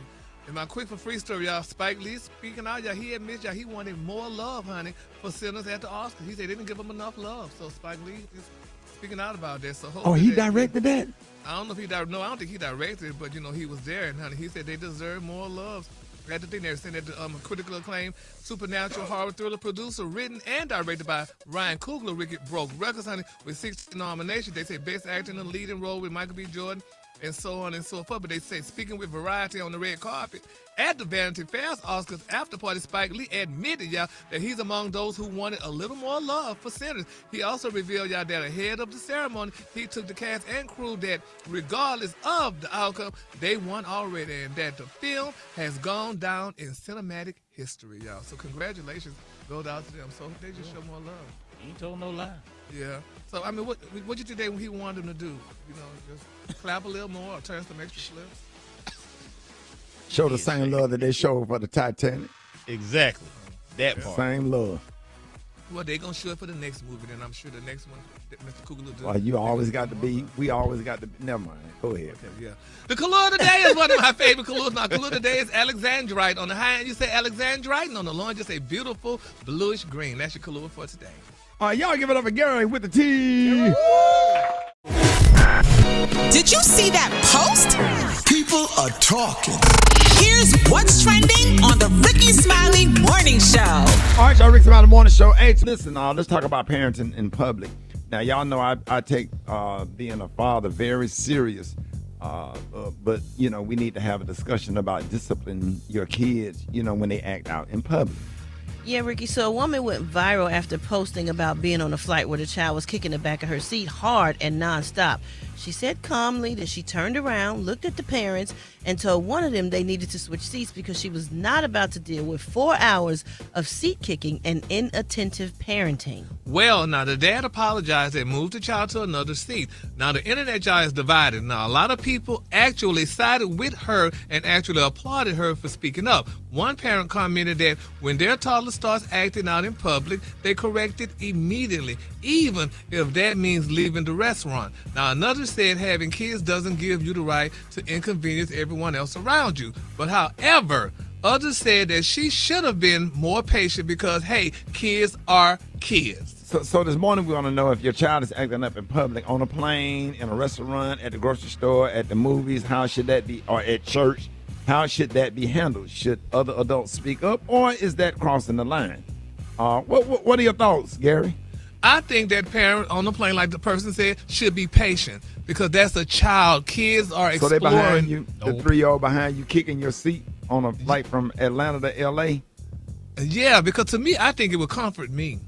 in my quick for free story, y'all, Spike Lee speaking out, y'all, he admits, y'all, he wanted more love, honey, for sinners at the Oscars. He said they didn't give him enough love. So, Spike Lee is speaking out about that. So, he directed that? I don't know if he directed. No, I don't think he directed it, but, he was there. And, honey, he said they deserve more love. That's the thing they're saying that the critical acclaimed supernatural horror thriller producer, written and directed by Ryan Coogler, Ricky broke records, honey, with 16 nominations. They say best actor in a leading role with Michael B. Jordan, and so on and so forth. But they say, speaking with Variety on the red carpet at the Vanity Fair's Oscars after party, Spike Lee admitted, y'all, that he's among those who wanted a little more love for sinners. He also revealed, y'all, that ahead of the ceremony, he took the cast and crew that regardless of the outcome, they won already, and that the film has gone down in cinematic history, y'all. So congratulations goes out to them. So they just show more love. He ain't told no lie. Yeah. So, I mean, what you think when he wanted them to do? Just clap a little more or turn some extra flips? Show the same love that they showed for the Titanic. Exactly. That part. Same love. Well, they're going to show it for the next movie, then I'm sure the next one, Mr. Coogler will do. Well, we always got to be, never mind. Go ahead. Okay, yeah. The color of the day is one of my favorite colors. Now, color of the day is alexandrite. On the high end, you say alexandrite, and on the low end, you say beautiful bluish green. That's your color for today. All right, y'all give it up for Gary with the T. Did you see that post? People are talking. Here's what's trending on the Rickey Smiley Morning Show. All right, y'all, Rickey Smiley Morning Show. Hey, listen, let's talk about parenting in public. Now, y'all know I take being a father very serious. But, we need to have a discussion about disciplining your kids, when they act out in public. Yeah, Ricky, so a woman went viral after posting about being on a flight where the child was kicking the back of her seat hard and nonstop. She said calmly that she turned around, looked at the parents, and told one of them they needed to switch seats because she was not about to deal with 4 hours of seat kicking and inattentive parenting. Well, now the dad apologized and moved the child to another seat. Now the internet, y'all, is divided. Now a lot of people actually sided with her and actually applauded her for speaking up. One parent commented that when their toddler starts acting out in public, they correct it immediately, even if that means leaving the restaurant. Now another said having kids doesn't give you the right to inconvenience everyone else around you. But however, others said that she should have been more patient because, hey, kids are kids. So this morning we want to know if your child is acting up in public, on a plane, in a restaurant, at the grocery store, at the movies, how should that be, or at church, how should that be handled? Should other adults speak up, or is that crossing the line? What are your thoughts, Gary? I think that parent on the plane, like the person said, should be patient because that's a child. Kids are exploring. So they behind you, the 3-year-old behind you, kicking your seat on a flight from Atlanta to L.A.? Yeah, because to me, I think it would comfort me.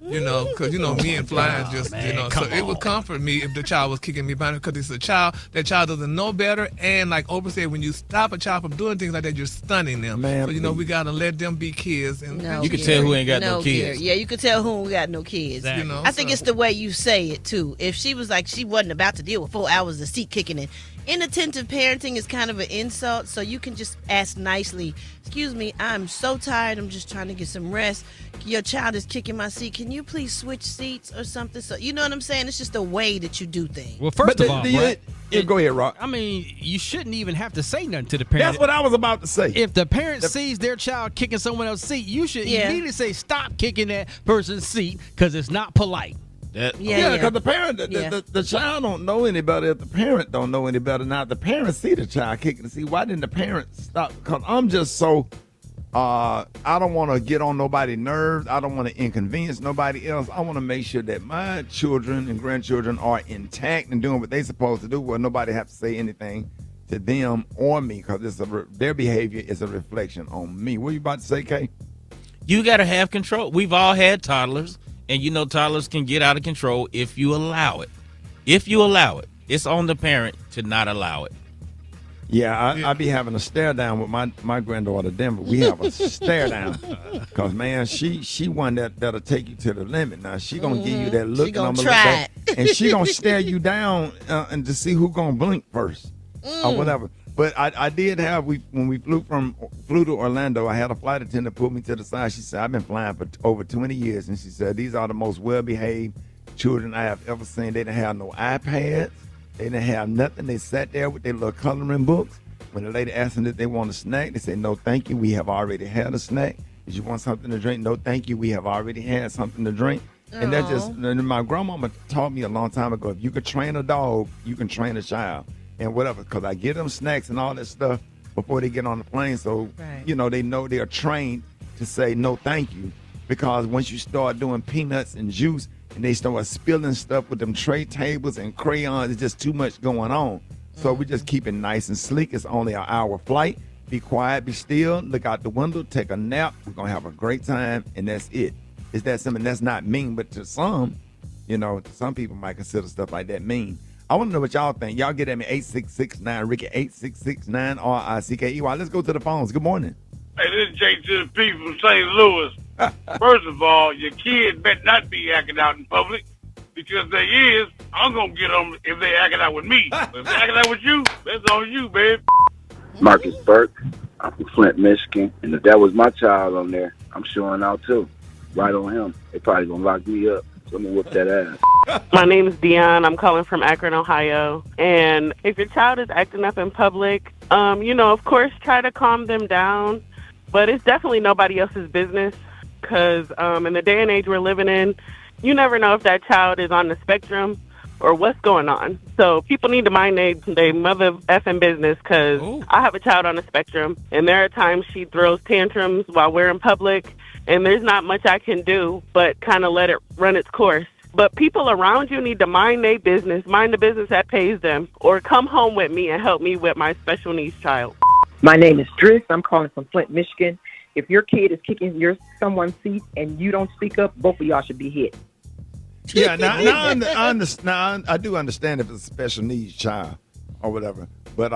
You know, because, you know, me and flying just, man, you know, so it would comfort me if the child was kicking me behind because it's a child. That child doesn't know better. And like Oprah said, when you stop a child from doing things like that, you're stunning them. Man, so, you know, we got to let them be kids. And you can tell who ain't got no kids. Yeah, you can tell who got no kids. Exactly. You know, I think it's the way you say it, too. If she was like, she wasn't about to deal with 4 hours of seat kicking and inattentive parenting is kind of an insult, so you can just ask nicely, excuse me, I'm so tired, I'm just trying to get some rest. Your child is kicking my seat. Can you please switch seats or something? So you know what I'm saying? It's just the way that you do things. Well, first of all, Brat, go ahead, Rock. I mean, you shouldn't even have to say nothing to the parent. That's what I was about to say. If the parent sees their child kicking someone else's seat, you should immediately say, stop kicking that person's seat because it's not polite. Because the parent, the child don't know any better. If the parent don't know any better, now if the parent see the child kicking the seat, why didn't the parent stop? Because I'm just so, I don't want to get on nobody's nerves. I don't want to inconvenience nobody else. I want to make sure that my children and grandchildren are intact and doing what they're supposed to do, where nobody have to say anything to them or me, because their behavior is a reflection on me. What are you about to say, Kay? You got to have control. We've all had toddlers. And you know toddlers can get out of control if you allow it. If you allow it, it's on the parent to not allow it. Yeah, I be having a stare down with my granddaughter Denver. We have a stare down because man, she one that'll take you to the limit. Now she gonna give you that look, She gonna try it. and she gonna stare you down and to see who gonna blink first or whatever. But I did have when we flew to Orlando, I had a flight attendant pull me to the side. She said, I've been flying for over 20 years, and she said these are the most well-behaved children I have ever seen. They didn't have no iPads. They didn't have nothing. They sat there with their little coloring books. When the lady asked them if they want a snack, they said, no, thank you. We have already had a snack. Did you want something to drink? No, thank you. We have already had something to drink. And that just, my grandmama taught me a long time ago, if you could train a dog, you can train a child and whatever. Because I give them snacks and all that stuff before they get on the plane. So, you know they are trained to say no, thank you. Because once you start doing peanuts and juice, and they start spilling stuff with them tray tables and crayons, it's just too much going on. So we just keep it nice and sleek. It's only an hour flight. Be quiet, be still, look out the window, take a nap. We're going to have a great time, and that's it. It's that simple. That's not mean, but to some, some people might consider stuff like that mean. I want to know what y'all think. Y'all get at me, 8669 Ricky, 8669 RICKEY. Let's go to the phones. Good morning. Hey, this is Jay to the people from St. Louis. First of all, your kids better not be acting out in public, because if they is, I'm going to get them if they acting out with me. But if they acting out with you, that's on you, babe. Marcus Burke. I'm from Flint, Michigan. And if that was my child on there, I'm showing out too. Right on him. They probably going to lock me up. So I'm going to whoop that ass. My name is Dion. I'm calling from Akron, Ohio. And if your child is acting up in public, of course, try to calm them down. But it's definitely nobody else's business, because in the day and age we're living in, you never know if that child is on the spectrum or what's going on. So people need to mind their mother effing business, because I have a child on the spectrum, and there are times she throws tantrums while we're in public, and there's not much I can do but kind of let it run its course. But people around you need to mind their business, mind the business that pays them, or come home with me and help me with my special needs child. My name is Driss. I'm calling from Flint, Michigan. If your kid is kicking someone's seat and you don't speak up, both of y'all should be hit. Yeah, now I understand. I do understand if it's a special needs child or whatever. But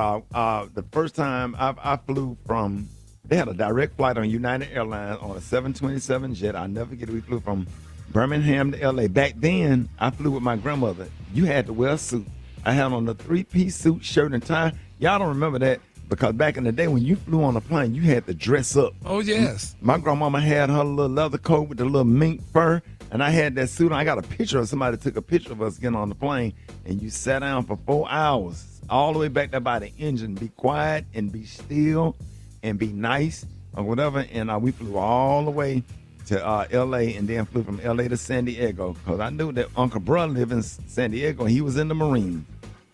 the first time I flew from, they had a direct flight on United Airlines on a 727 jet. I'll never forget it. We flew from Birmingham to L.A. Back then, I flew with my grandmother. You had to wear a suit. I had on a 3-piece suit, shirt, and tie. Y'all don't remember that because back in the day when you flew on a plane, you had to dress up. Oh, yes. My grandmama had her little leather coat with the little mink fur, and I had that suit on. I got a picture of somebody took a picture of us getting on the plane, and you sat down for 4 hours, all the way back there by the engine. Be quiet and be still and be nice or whatever. And we flew all the way to L.A. and then flew from L.A. to San Diego because I knew that Uncle Bruh lived in San Diego and he was in the Marines.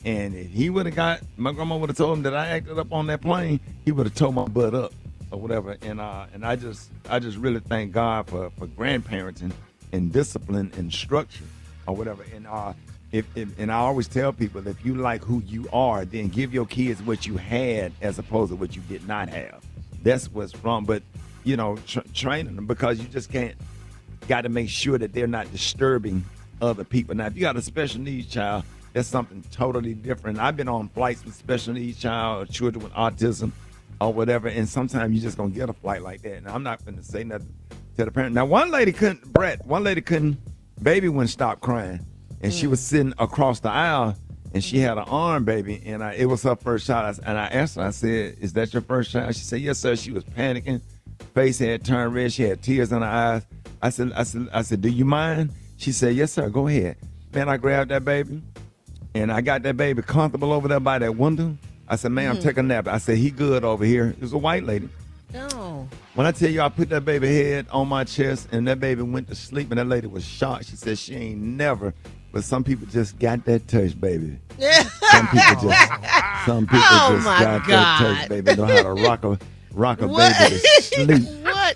And if he would have my grandma would have told him that I acted up on that plane, he would have tore my butt up or whatever. And I just really thank God for grandparenting and discipline and structure or whatever. And and I always tell people, if you like who you are, then give your kids what you had as opposed to what you did not have. That's what's wrong. But training them because you just got to make sure that they're not disturbing other people. Now, if you got a special needs child, that's something totally different. I've been on flights with special needs child or children with autism or whatever, and sometimes you're just going to get a flight like that. And I'm not going to say nothing to the parent. Now, Brat, baby wouldn't stop crying, and she was sitting across the aisle, and she had an arm baby, and it was her first child. And I asked her, I said, "Is that your first child?" She said, "Yes, sir." She was panicking. Face had turned red. She had tears in her eyes. I said, "Do you mind?" She said, "Yes, sir. Go ahead." Man, I grabbed that baby, and I got that baby comfortable over there by that window. I said, "Ma'am, take a nap." I said, "He good over here." It was a white lady. No. When I tell you, I put that baby head on my chest, and that baby went to sleep, and that lady was shocked. She said she ain't never, but some people just got that touch, baby. Some people just got that touch, baby. Know how to rock a baby to sleep.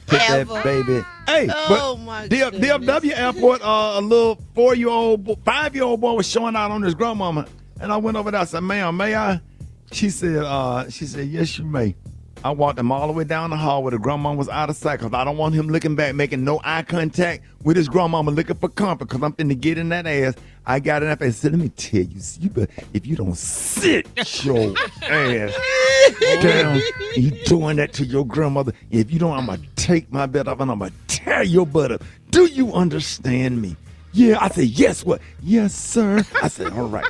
Put that baby. Hey, DFW airport, a little 5-year-old boy was showing out on his grandmama, and I went over there. I said, "Ma'am, may I?" She said, "Yes, you may." I walked him all the way down the hall where the grandma was out of sight because I don't want him looking back, making no eye contact with his grandmama, looking for comfort because I'm finna get in that ass. I got in that face. I said, "Let me tell you, if you don't sit your ass down, you doing that to your grandmother. If you don't, I'm going to take my bed off and I'm going to tear your butt up. Do you understand me?" "Yeah." I said, "Yes, what?" "Yes, sir." I said, "All right.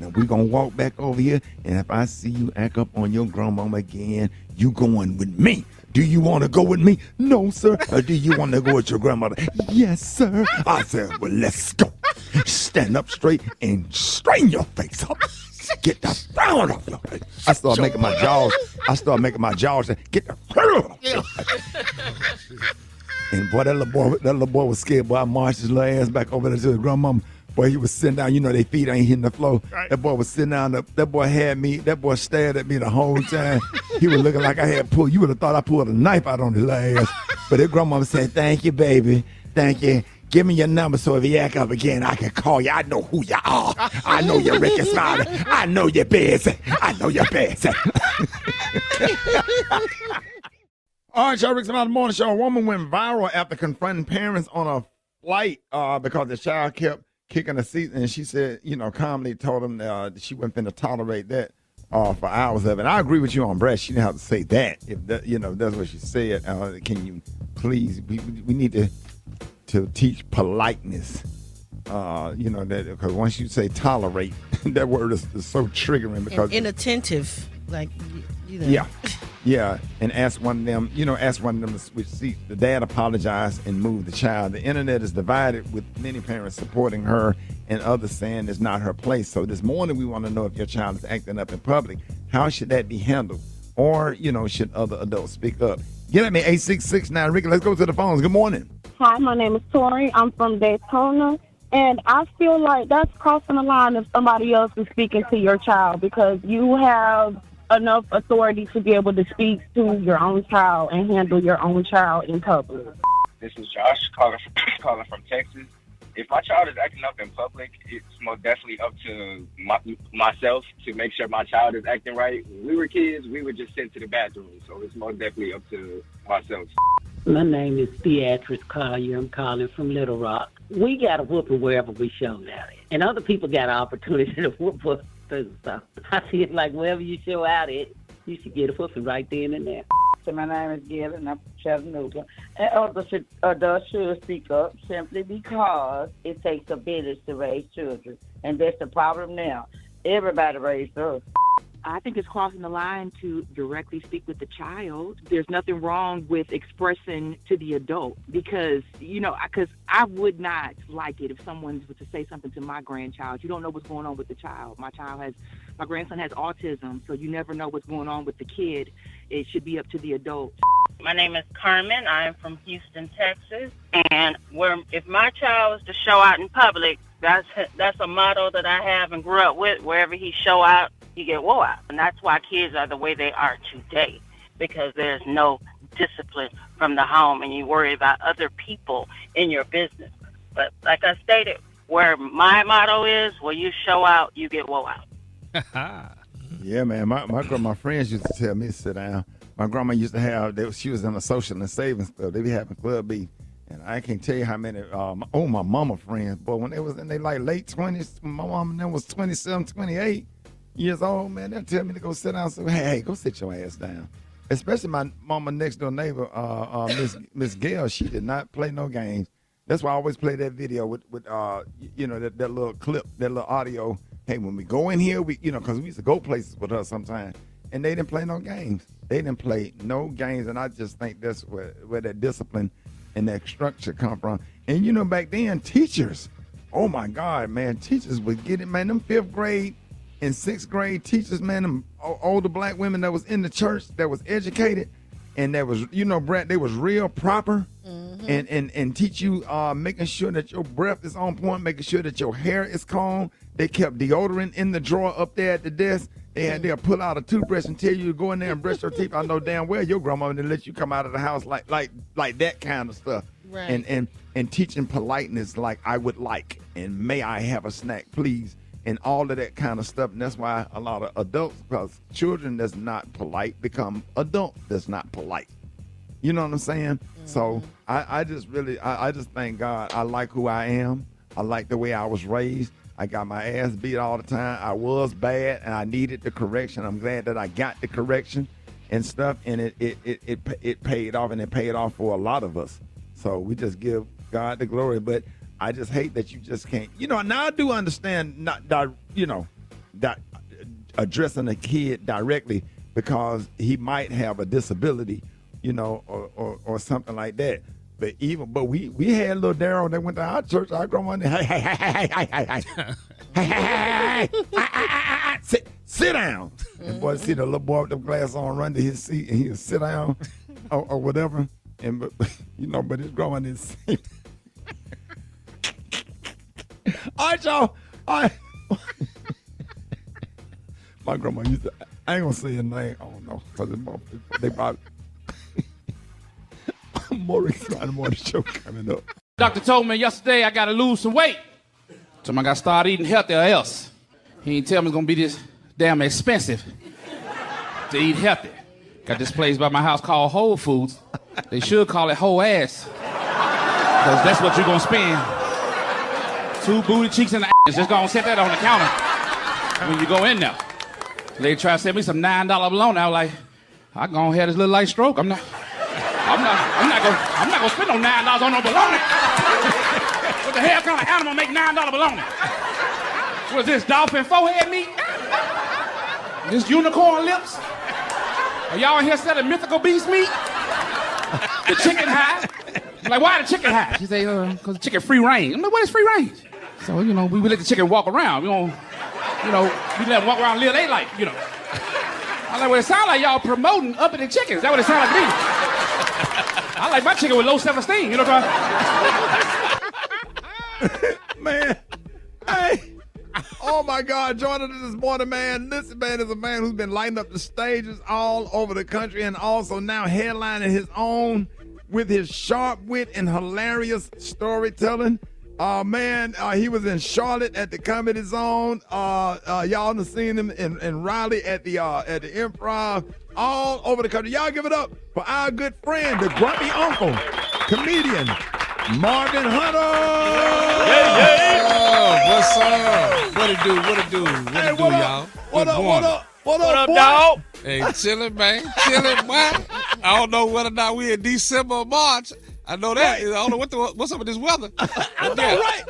Now we're going to walk back over here, and if I see you act up on your grandmama again, you going with me. Do you want to go with me?" "No, sir." "Or do you want to go with your grandmother?" "Yes, sir." I said, "Well, let's go. Stand up straight and straighten your face up. Get the frown off your face." I started making my jaws say, "Get the frown off your face." And boy, that little boy was scared. Boy, I marched his little ass back over there to his grandmama. Boy, he was sitting down. You know, their feet ain't hitting the floor. Right. That boy was sitting down. That boy stared at me the whole time. He was looking like I had pulled. You would have thought I pulled a knife out on his ass. But his grandmama said, "Thank you, baby. Thank you. Give me your number so if you act up again, I can call you. I know who you are. I know you're Rickey Smiley. I know you're busy. I know you're busy." All right, y'all, Rickey Smiley Morning Show. A woman went viral after confronting parents on a flight because the child kept kicking the seat, and she said, calmly told him that she wasn't going to tolerate that for hours of it. And I agree with you on Brat. She didn't have to say that. If that, that's what she said. Can you please? We need to teach politeness. That because once you say tolerate, that word is so triggering because inattentive, like Yeah, and ask one of them to switch seats. The dad apologized and moved the child. The internet is divided with many parents supporting her and others saying it's not her place. So this morning we want to know if your child is acting up in public. How should that be handled? Or, should other adults speak up? Get at me, 8669. Rickey, let's go to the phones. Good morning. Hi, my name is Tori. I'm from Daytona. And I feel like that's crossing the line if somebody else is speaking to your child because you have enough authority to be able to speak to your own child and handle your own child in public. This is Josh calling from Texas. If my child is acting up in public, it's most definitely up to myself to make sure my child is acting right. When we were kids, we were just sent to the bathroom, so it's most definitely up to myself. My name is Beatrice Collier. I'm calling from Little Rock. We got a whooping wherever we show out at. And other people got an opportunity to whoop us too. So I feel like wherever you show out at, you should get a whooping right then and there. So my name is Gail, and I'm from Chattanooga. And adults should speak up simply because it takes a village to raise children. And that's the problem now. Everybody raised us. I think it's crossing the line to directly speak with the child. There's nothing wrong with expressing to the adult because I would not like it if someone was to say something to my grandchild. You don't know what's going on with the child. My grandson has autism, so you never know what's going on with the kid. It should be up to the adult. My name is Carmen. I am from Houston, Texas. And if my child is to show out in public, that's a motto that I have and grew up with. Wherever he show out, he get wore out. And that's why kids are the way they are today, because there's no discipline from the home and you worry about other people in your business. But like I stated, where my motto is, where you show out, you get wore out. Yeah, man. My friends used to tell me to sit down. My grandma used to have, she was in a social and savings club. They be having club beef. And I can't tell you how many, my mama friends, boy, when they was in their like late 20s, my mom and them was 27, 28 years old, man, they'll tell me to go sit down. So, hey, go sit your ass down. Especially my mama next door neighbor, Miss Gail, she did not play no games. That's why I always play that video with that little clip, that little audio. Hey, when we go in here, because we used to go places with her sometimes, and they didn't play no games. They didn't play no games, and I just think that's where that discipline and that structure come from. And, back then, teachers, oh, my God, man, teachers would get it, man. Them 5th grade and 6th grade teachers, man, them older black women that was in the church that was educated and that was, Brat, they was real proper and teach you making sure that your breath is on point, making sure that your hair is combed. They kept deodorant in the drawer up there at the desk. They'll pull out a toothbrush and tell you to go in there and brush your teeth. I know damn well your grandmother didn't let you come out of the house like that kind of stuff. Right. And teaching politeness like I would like and may I have a snack, please, and all of that kind of stuff. And that's why a lot of adults, because children that's not polite become adults that's not polite. You know what I'm saying? So I just thank God. I like who I am. I like the way I was raised. I got my ass beat all the time. I was bad, and I needed the correction. I'm glad that I got the correction and stuff, and it paid off, and it paid off for a lot of us. So we just give God the glory. But I just hate that you just can't. Now I do understand addressing a kid directly because he might have a disability, or something like that. But we had little Daryl that went to our church. Our grandma, sit down. And boy, see the little boy with the glass on run to his seat and he'll sit down or whatever. But his grandma didn't see. All right, y'all. All right. My grandma used to. I ain't gonna say her name. I don't know because they probably. Maurice Friday morning show coming up. Doctor told me yesterday I gotta lose some weight. So I gotta start eating healthy or else. He ain't tell me it's gonna be this damn expensive to eat healthy. Got this place by my house called Whole Foods. They should call it Whole Ass. Because that's what you're gonna spend. 2 booty cheeks and the ass. Just gonna set that on the counter when you go in there. They try to send me some $9 bologna. I was like, I gonna have this little light stroke. I'm not gonna spend no $9 on no bologna. What the hell kind of animal make $9 bologna? What is this, dolphin forehead meat? This unicorn lips? Are y'all in here selling mythical beast meat? The chicken high? I'm like, why the chicken high? She say, because the chicken free range. I'm like, what is free range? So, we let the chicken walk around. We let them walk around and live their life, I'm like, well, it sounds like y'all promoting uppity chickens. That's what it sounds like to me. I like my chicken with low self-esteem. You know what I'm saying? Man, hey. Oh, my God. Joining us this morning, man. This man is a man who's been lighting up the stages all over the country and also now headlining his own with his sharp wit and hilarious storytelling. He was in Charlotte at the Comedy Zone. Y'all have seen him in Raleigh at the Improv. all over the country. Y'all give it up for our good friend, the grumpy uncle, comedian, Marvin Hunter. What's up? What it do? Y'all? What up, dog? Hey, chillin', man. Chillin', boy. I don't know whether or not we in December or March. I know that. Right. I don't know what's up with this weather. I know, right?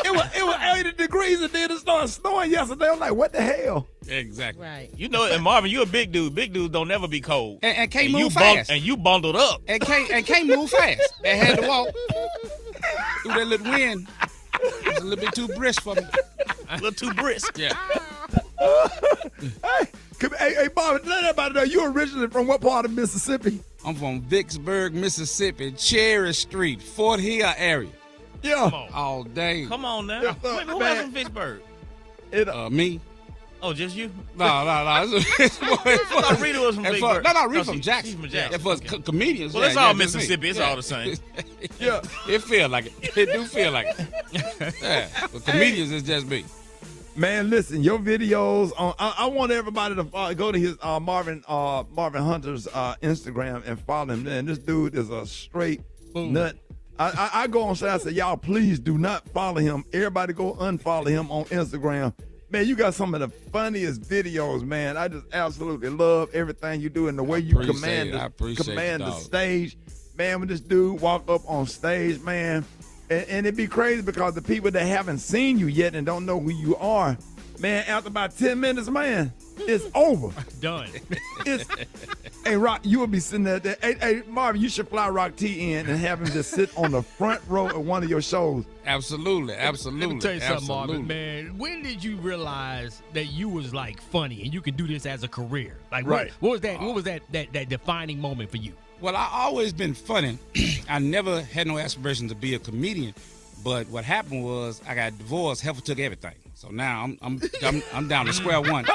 It was 80 degrees and then it started snowing yesterday. I'm like, what the hell? Exactly. Right. You know, and Marvin, you a big dude. Big dudes don't never be cold. And can't move fast. And you bundled up. And can't move fast. And had to walk through that little wind. It's a little bit too brisk for me. A little too brisk. Yeah. Hey, Bob, let everybody know you originally from what part of Mississippi? I'm from Vicksburg, Mississippi, Cherry Street, Fort Hill area. Yeah. All day. Come on now. Yeah, Wait, who was from Vicksburg? Me. Oh, just you? No. I thought Rita was from Vicksburg. No, Rita from Jackson. She's from Jackson. For comedians. Well, it's all Mississippi. It's all the same. Yeah. It feel like it. It do feel like it. Yeah. But comedians is just me. Man, listen, your videos on. I want everybody to go to his Marvin Hunter's Instagram and follow him. Man, this dude is a straight nut. I go on side and say, y'all, please do not follow him. Everybody go unfollow him on Instagram. Man, you got some of the funniest videos, man. I just absolutely love everything you do and the way you command the stage. Man, when this dude walk up on stage, man, and it'd be crazy because the people that haven't seen you yet and don't know who you are, man, after about 10 minutes, man, it's over. Done. Hey, Rock, you will be sitting there. Hey, Marvin, you should fly Rock T in and have him just sit on the front row at one of your shows. Absolutely. Let me tell you something, Marvin, man. When did you realize that you was like funny and you can do this as a career? Like, right. What was that? What was that defining moment for you? Well, I always been funny. I never had no aspiration to be a comedian. But what happened was I got divorced. Heifer took everything. So now I'm down to square one.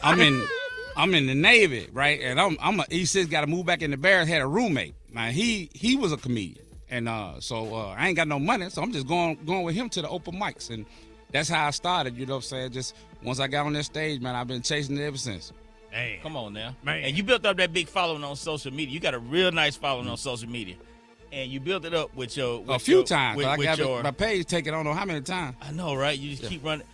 I'm in the Navy, right? And I'm a E6, got to move back in the barracks. Had a roommate. Now he was a comedian, and so I ain't got no money, so I'm just going with him to the open mics, and that's how I started. You know what I'm saying? Just once I got on that stage, man, I've been chasing it ever since. Damn. Come on now, man. And you built up that big following on social media. You got a real nice following on social media. And you built it up with your a few times. I got my page taken. I don't know how many times. I know, right? You just keep running.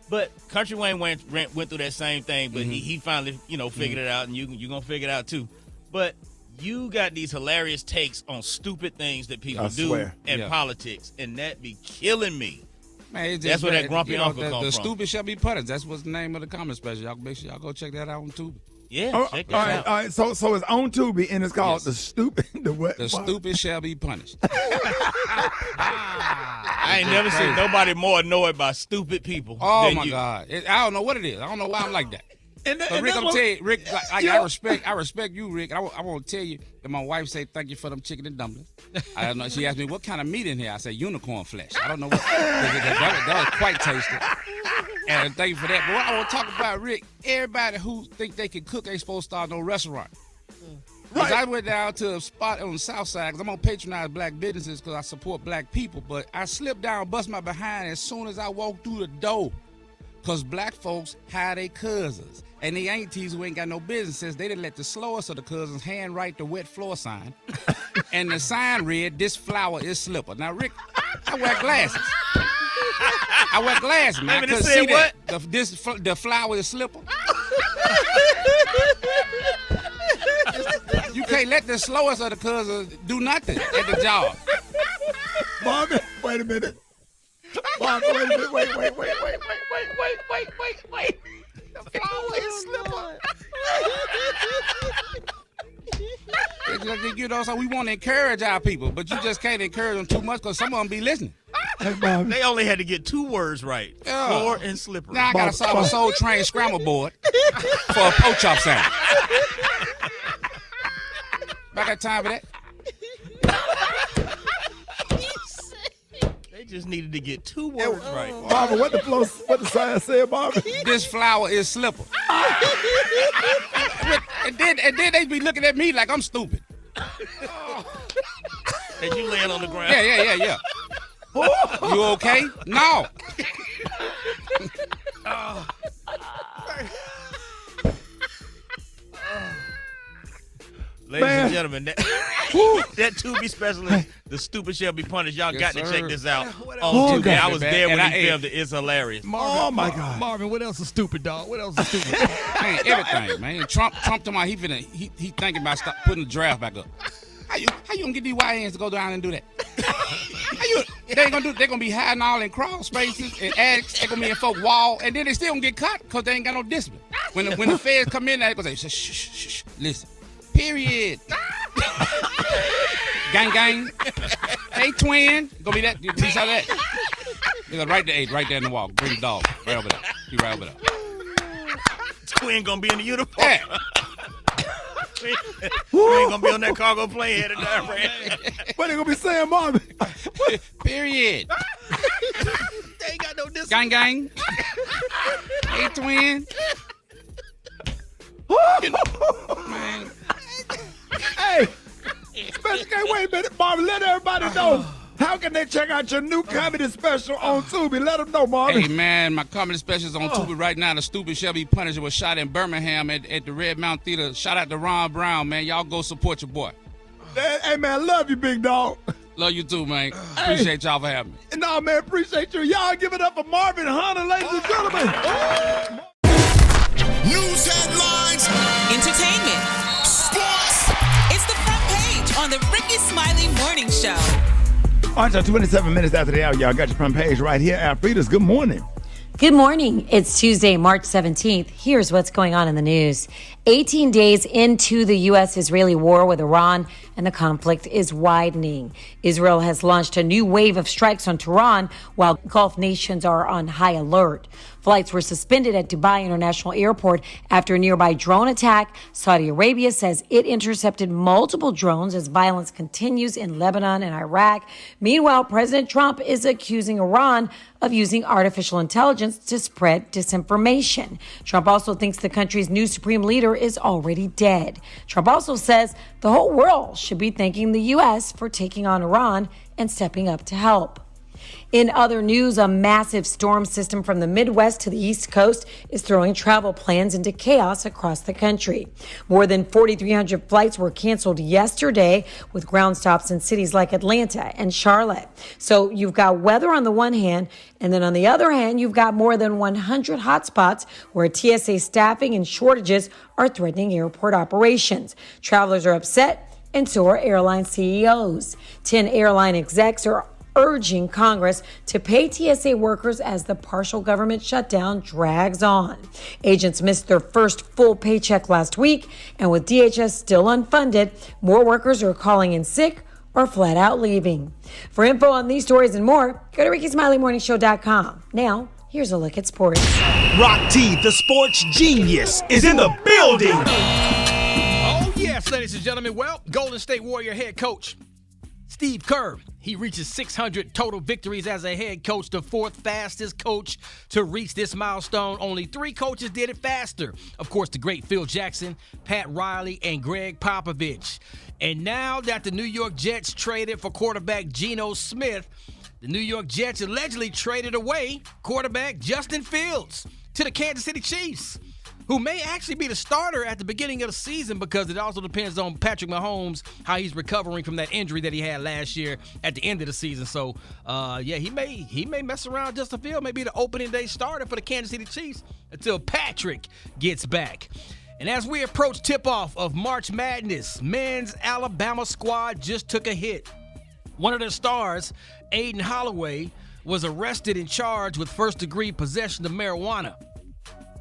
But Country Wayne went through that same thing, but he finally, figured it out, and you're going to figure it out too. But you got these hilarious takes on stupid things that people do in politics, and that be killing me. Man, that's where that grumpy uncle come from. The stupid shall be punished. That's what's the name of the comment special. Y'all make sure y'all go check that out on Tubi. Yeah, check that out. All right. So it's on Tubi, and it's called The Stupid. The stupid shall be punished. I ain't never seen nobody more annoyed by stupid people. Oh my God! I don't know what it is. I don't know why I'm like that. But Rick, I'm telling you, Rick, I respect you, Rick. I want to tell you that my wife say thank you for them chicken and dumplings. I don't know. She asked me what kind of meat in here. I said unicorn flesh. I don't know what. that was quite tasty. And thank you for that. But what I want to talk about, Rick, everybody who think they can cook ain't supposed to start no restaurant. Right. I went down to a spot on the south side because I'm going to patronize black businesses because I support black people. But I slipped down, bust my behind as soon as I walked through the door. Because black folks hire their cousins. And the aunties who ain't got no businesses, they didn't let the slowest of the cousins handwrite the wet floor sign. And the sign read, "This flower is slipper." Now, Rick, I wear glasses. I wear glasses, man. I couldn't see what? The flower is slipper. You can't let the slowest of the cousins do nothing at the job. Marvin, wait a minute. Marvin, wait a minute. Wait. The flower is slipper. So we want to encourage our people, but you just can't encourage them too much because some of them be listening. They only had to get 2 words right. Floor and slippery. Now I got to solve a Soul Train scramble board for a pork chop sandwich. I got time for that. They just needed to get 2 words right. Marvin, what the sign said, Marvin? This flower is slipper. and then they be looking at me like I'm stupid. That you laying on the ground. Yeah. You okay? No. Ladies and gentlemen, that Tubi specialist, the stupid shall be punished. Y'all got to check this out on Tubi. I was there when he filmed it. It's hilarious. Marvin, oh my God, Marvin, what else is stupid, dog? What else is stupid? Man, everything, man. Trump tomorrow, he thinking about putting the draft back up. How you gonna get these YNs to go down and do that? They're gonna be hiding all in crawl spaces and attics. They're gonna be in folk wall, and then they still gonna get caught because they ain't got no discipline. When the feds come in, they're gonna say, shh, listen. Period. Gang. Hey, twin. Gonna be that. You saw that? They're gonna write the 8 right there in the wall. Bring the dog. Right over there. He right over there. Twin gonna be in the uniform. Yeah. We ain't gonna be on that cargo plane headed down, What they gonna be saying, Marvin? Period. They ain't got no discipline. Gang. Hey, twin. Man. Hey, special K, wait a minute, Marvin. Let everybody know. How can they check out your new comedy special on Tubi? Let them know, Marvin. Hey, man, my comedy special is on Tubi right now. The Stupid Shall Be Punished. It was shot in Birmingham at the Red Mountain Theater. Shout out to Ron Brown, man. Y'all go support your boy. Hey, man, love you, big dog. Love you too, man. Appreciate y'all for having me. No, man, appreciate you. Y'all give it up for Marvin Hunter, ladies and gentlemen. News headlines. Entertainment. Sports. It's the front page on the Rickey Smiley Morning Show. All right, so 27 minutes after the hour, y'all got your front page right here. Alfreda's, good morning. Good morning. It's Tuesday, March 17th. Here's what's going on in the news. 18 days into the U.S.-Israeli war with Iran, and the conflict is widening. Israel has launched a new wave of strikes on Tehran, while Gulf nations are on high alert. Flights were suspended at Dubai International Airport after a nearby drone attack. Saudi Arabia says it intercepted multiple drones as violence continues in Lebanon and Iraq. Meanwhile, President Trump is accusing Iran of using artificial intelligence to spread disinformation. Trump also thinks the country's new supreme leader is already dead. Trump also says the whole world should be thanking the U.S. for taking on Iran and stepping up to help. In other news, a massive storm system from the Midwest to the East Coast is throwing travel plans into chaos across the country. More than 4,300 flights were canceled yesterday, with ground stops in cities like Atlanta and Charlotte. So you've got weather on the one hand, and then on the other hand, you've got more than 100 hotspots where TSA staffing and shortages are threatening airport operations. Travelers are upset, and so are airline CEOs. 10 airline execs are urging Congress to pay TSA workers as the partial government shutdown drags on. Agents missed their first full paycheck last week, and with DHS still unfunded, more workers are calling in sick or flat out leaving. For info on these stories and more, go to RickySmileyMorningShow.com. Now, here's a look at sports. Rock T, the sports genius, is in the building. Oh, yes, ladies and gentlemen. Well, Golden State Warrior head coach Steve Kerr, he reaches 600 total victories as a head coach, the fourth fastest coach to reach this milestone. Only 3 coaches did it faster. Of course, the great Phil Jackson, Pat Riley, and Greg Popovich. And now that the New York Jets traded for quarterback Geno Smith, the New York Jets allegedly traded away quarterback Justin Fields to the Kansas City Chiefs, who may actually be the starter at the beginning of the season, because it also depends on Patrick Mahomes, how he's recovering from that injury that he had last year at the end of the season. So, he may mess around Justin Fields, may be the opening day starter for the Kansas City Chiefs until Patrick gets back. And as we approach tip-off of March Madness, men's Alabama squad just took a hit. One of their stars, Aiden Holloway, was arrested and charged with first-degree possession of marijuana.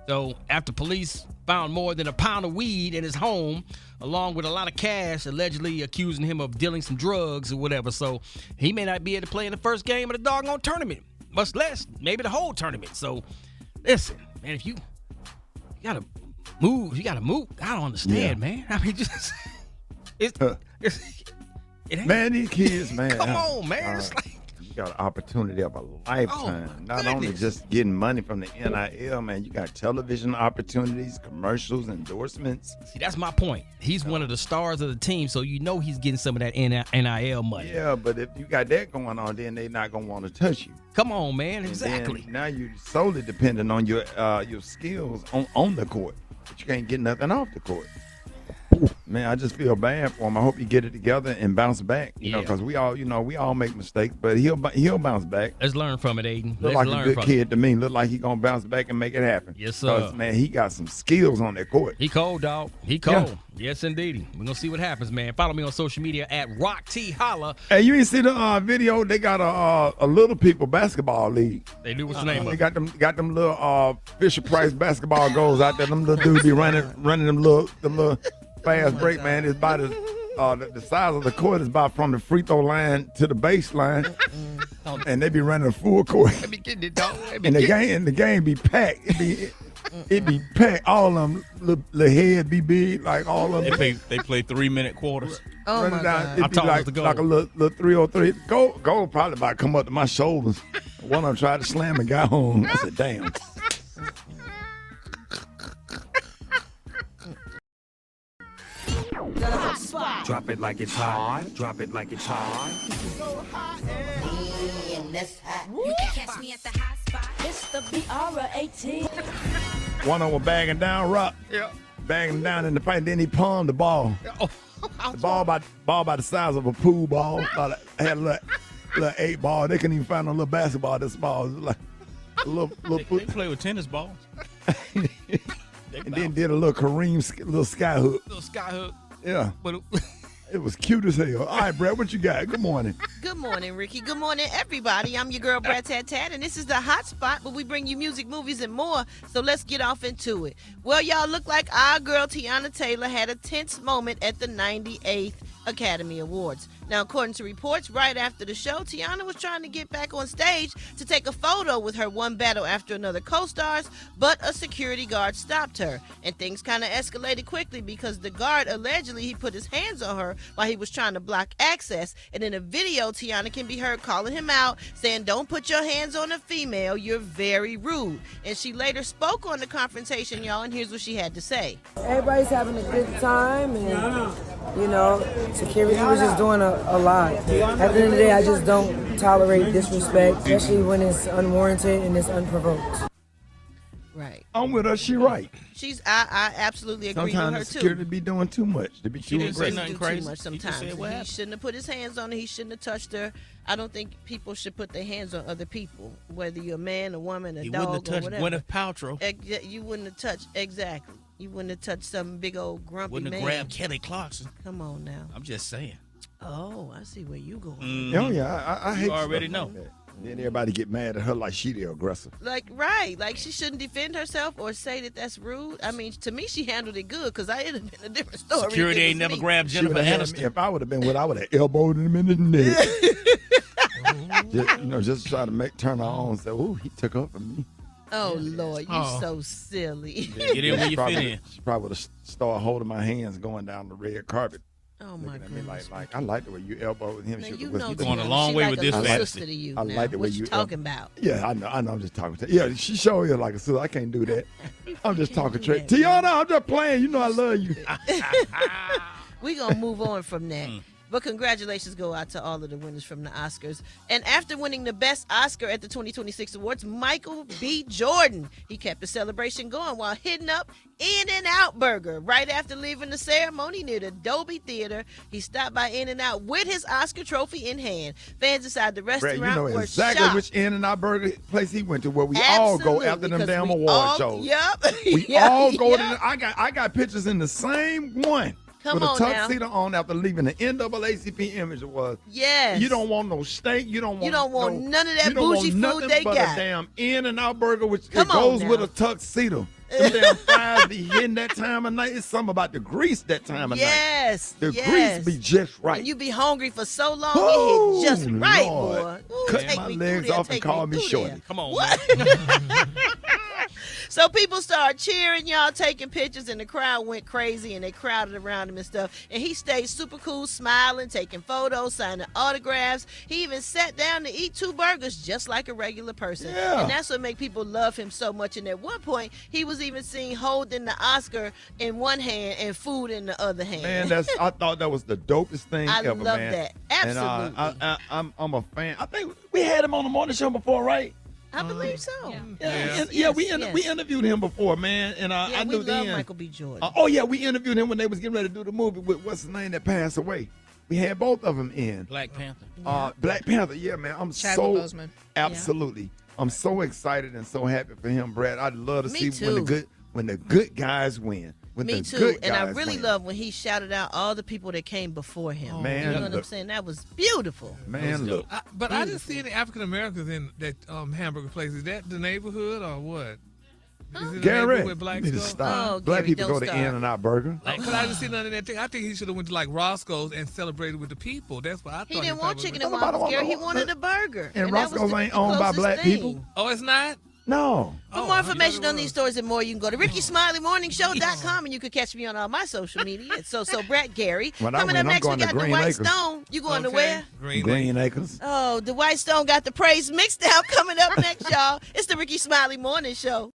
So after police found more than a pound of weed in his home, along with a lot of cash, allegedly accusing him of dealing some drugs or whatever. So he may not be able to play in the first game of the doggone tournament, much less maybe the whole tournament. So listen, man, if you gotta move, you gotta move. I don't understand, man. I mean, just it ain't. Man, these kids, man. Come on, man. It's like, you got an opportunity of a lifetime. Not only just getting money from the NIL, man, you got television opportunities, commercials, endorsements. See, that's my point. He's one of the stars of the team, so you know he's getting some of that NIL money. Yeah, but if you got that going on, then they're not going to want to touch you. Come on, man. And exactly. Now you're solely dependent on your skills on the court, but you can't get nothing off the court. Man, I just feel bad for him. I hope he get it together and bounce back. You know, Yeah. because we all make mistakes, but he'll bounce back. Let's learn from it, Aiden. Look Let's like learn a good from kid to me. Look like he gonna bounce back and make it happen. Yes, sir. 'Cause, man, he got some skills on that court. He cold, dog. He cold. Yeah. Yes, indeed. We're going to see what happens, man. Follow me on social media at Rock T Holla. Hey, you ain't see the video? They got a little people basketball league. They do. What's the name of They it? got them little Fisher Price basketball goals out there. Them little dudes be running them little fast break, man. It's about the size of the court is about from the free throw line to the baseline, and they be running a full court. They be getting it, dog. And the game be packed. It be packed. All of them little head be big, like all of them. They play 3-minute quarters. Oh, running my down. God. It How be tall is like the goal? a little 303. Goal probably about to come up to my shoulders. One of them tried to slam and got home. I said, damn. Drop it like it's hot. Drop it like it's hot. You can catch me at the hot spot. It's the BR18. One of them bagging down Rock. Yeah. Bagging down in the paint. Then he palmed the ball. The ball by the size of a pool ball. Had a little 8 ball. They couldn't even find a little basketball this ball. It was like a little They play with tennis balls. and then did a little Kareem little sky hook. Little sky hook. Yeah. But It was cute as hell. All right, Brett, what you got? Good morning. Good morning, Ricky. Good morning, everybody. I'm your girl, Brat Tat, and this is the Hot Spot, where we bring you music, movies, and more. So let's get off into it. Well, y'all, look like our girl, Tiana Taylor, had a tense moment at the 98th Academy Awards. Now, according to reports, right after the show, Tiana was trying to get back on stage to take a photo with her one battle after another co-stars, but a security guard stopped her. And things kind of escalated quickly because the guard allegedly he put his hands on her while he was trying to block access. And in a video, Tiana can be heard calling him out, saying, "Don't put your hands on a female, you're very rude." And she later spoke on the confrontation, y'all, and here's what she had to say. Everybody's having a good time, and security was just doing a lot. At the end of the day, I just don't tolerate disrespect, especially when it's unwarranted and it's unprovoked. Right. I'm with her. She right. I absolutely agree Sometimes with her the too. security be doing too much. They be too He aggressive. do too much sometimes. He shouldn't have put his hands on her. He shouldn't have touched her. I don't think people should put their hands on other people, whether you're a man, a woman, a He dog, wouldn't have or touched whatever. Gwyneth Paltrow. You wouldn't have touched, exactly. You wouldn't have touched some big old grumpy Wouldn't have man. grabbed Kelly Clarkson. Come on now. I'm just saying. Oh, I see where you going. Oh, yeah. I hate You already stuff know. like that. Then everybody get mad at her like she the aggressor. Like she shouldn't defend herself or say that that's rude. I mean, to me, she handled it good because it'd have been a different story. Security if it ain't was never me. grabbed She Jennifer would've had Aniston. me- If I would have been with her, I would have elbowed him in the neck. just try to turn her on and say, "Ooh, he took up for me." Oh Lord, you so silly. Yeah, get in where you fit in. She probably would have started holding my hands going down the red carpet. Oh my looking at me goodness. like I like the way you elbowed him. Now, She you was know going a Tiana, long she way like with a this little fantasy. sister to you I now. like the way What you talking about? Yeah, I know. I'm just talking to. Yeah, she showed you like a sister. I can't do that. I'm just talking to Tiana. I'm just playing. You know I love you. We gonna move on from that. But congratulations go out to all of the winners from the Oscars. And after winning the Best Oscar at the 2026 awards, Michael B. Jordan, he kept the celebration going while hitting up In-N-Out Burger. Right after leaving the ceremony near the Dolby Theater, he stopped by In-N-Out with his Oscar trophy in hand. Fans inside the Brad, restaurant you know were exactly shocked. which In-N-Out Burger place he went to, where we all go after them because damn we award all- shows. Yep. We Yep, all go yep. to. I got pictures in the same one. Come with on a now. tuxedo on after leaving the NAACP image was. Yes. You don't want no steak. You don't want none of that you don't want bougie food nothing they but got. a damn In-N-Out Burger, which Come it on goes now. with a tuxedo. Them damn fries be hitting that time of night. It's something about the grease that time of night. Yes. The yes. grease be just right. And you be hungry for so long, Oh, it hit just right, Lord. boy. Ooh, Cut take my me legs through there, off and take call me through shorty. there. Come on, What? So people started cheering, y'all, taking pictures, and the crowd went crazy, and they crowded around him and stuff. And he stayed super cool, smiling, taking photos, signing autographs. He even sat down to eat 2 burgers just like a regular person. Yeah. And that's what made people love him so much. And at one point, he was even seen holding the Oscar in one hand and food in the other hand. Man, I thought that was the dopest thing I ever, love man. that. And Absolutely. I'm a fan. I think we had him on the morning show before, right? I believe so. We interviewed him before, man, and I knew we love then. Michael B. Jordan. We interviewed him when they was getting ready to do the movie with what's his name that passed away. We had both of them in. Black Panther. Black Panther, yeah, man. I'm Chadwick Boseman. Absolutely. Yeah. I'm so excited and so happy for him, Brad. I'd love to see too. when the good guys win. Me too, and I really love when he shouted out all the people that came before him. Man, you know what I'm saying? That was beautiful. Man, look. But I didn't see any African Americans in that hamburger place. Is that the neighborhood or what? Is it Garrett, with blacks you need to go? stop. Black Gary, people go to In-N-Out Burger. But I didn't see none of that thing. I think he should have went to like Roscoe's and celebrated with the people. That's what I thought. He didn't want chicken and waffles, Gary. He wanted a burger. And Roscoe's ain't owned by black people. Oh, it's not? No. For more information on these stories and more, you can go to RickySmileyMorningShow.com and you can catch me on all my social media. So Brat, Gary. Coming up next, we got Dwight Stone. You going to where? Green Acres. Oh, Dwight Stone got the praise mixed out coming up next, y'all. It's the Rickey Smiley Morning Show.